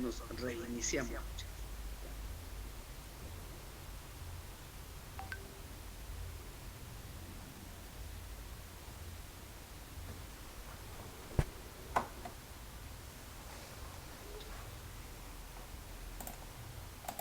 nos reiniciamos, muchachos.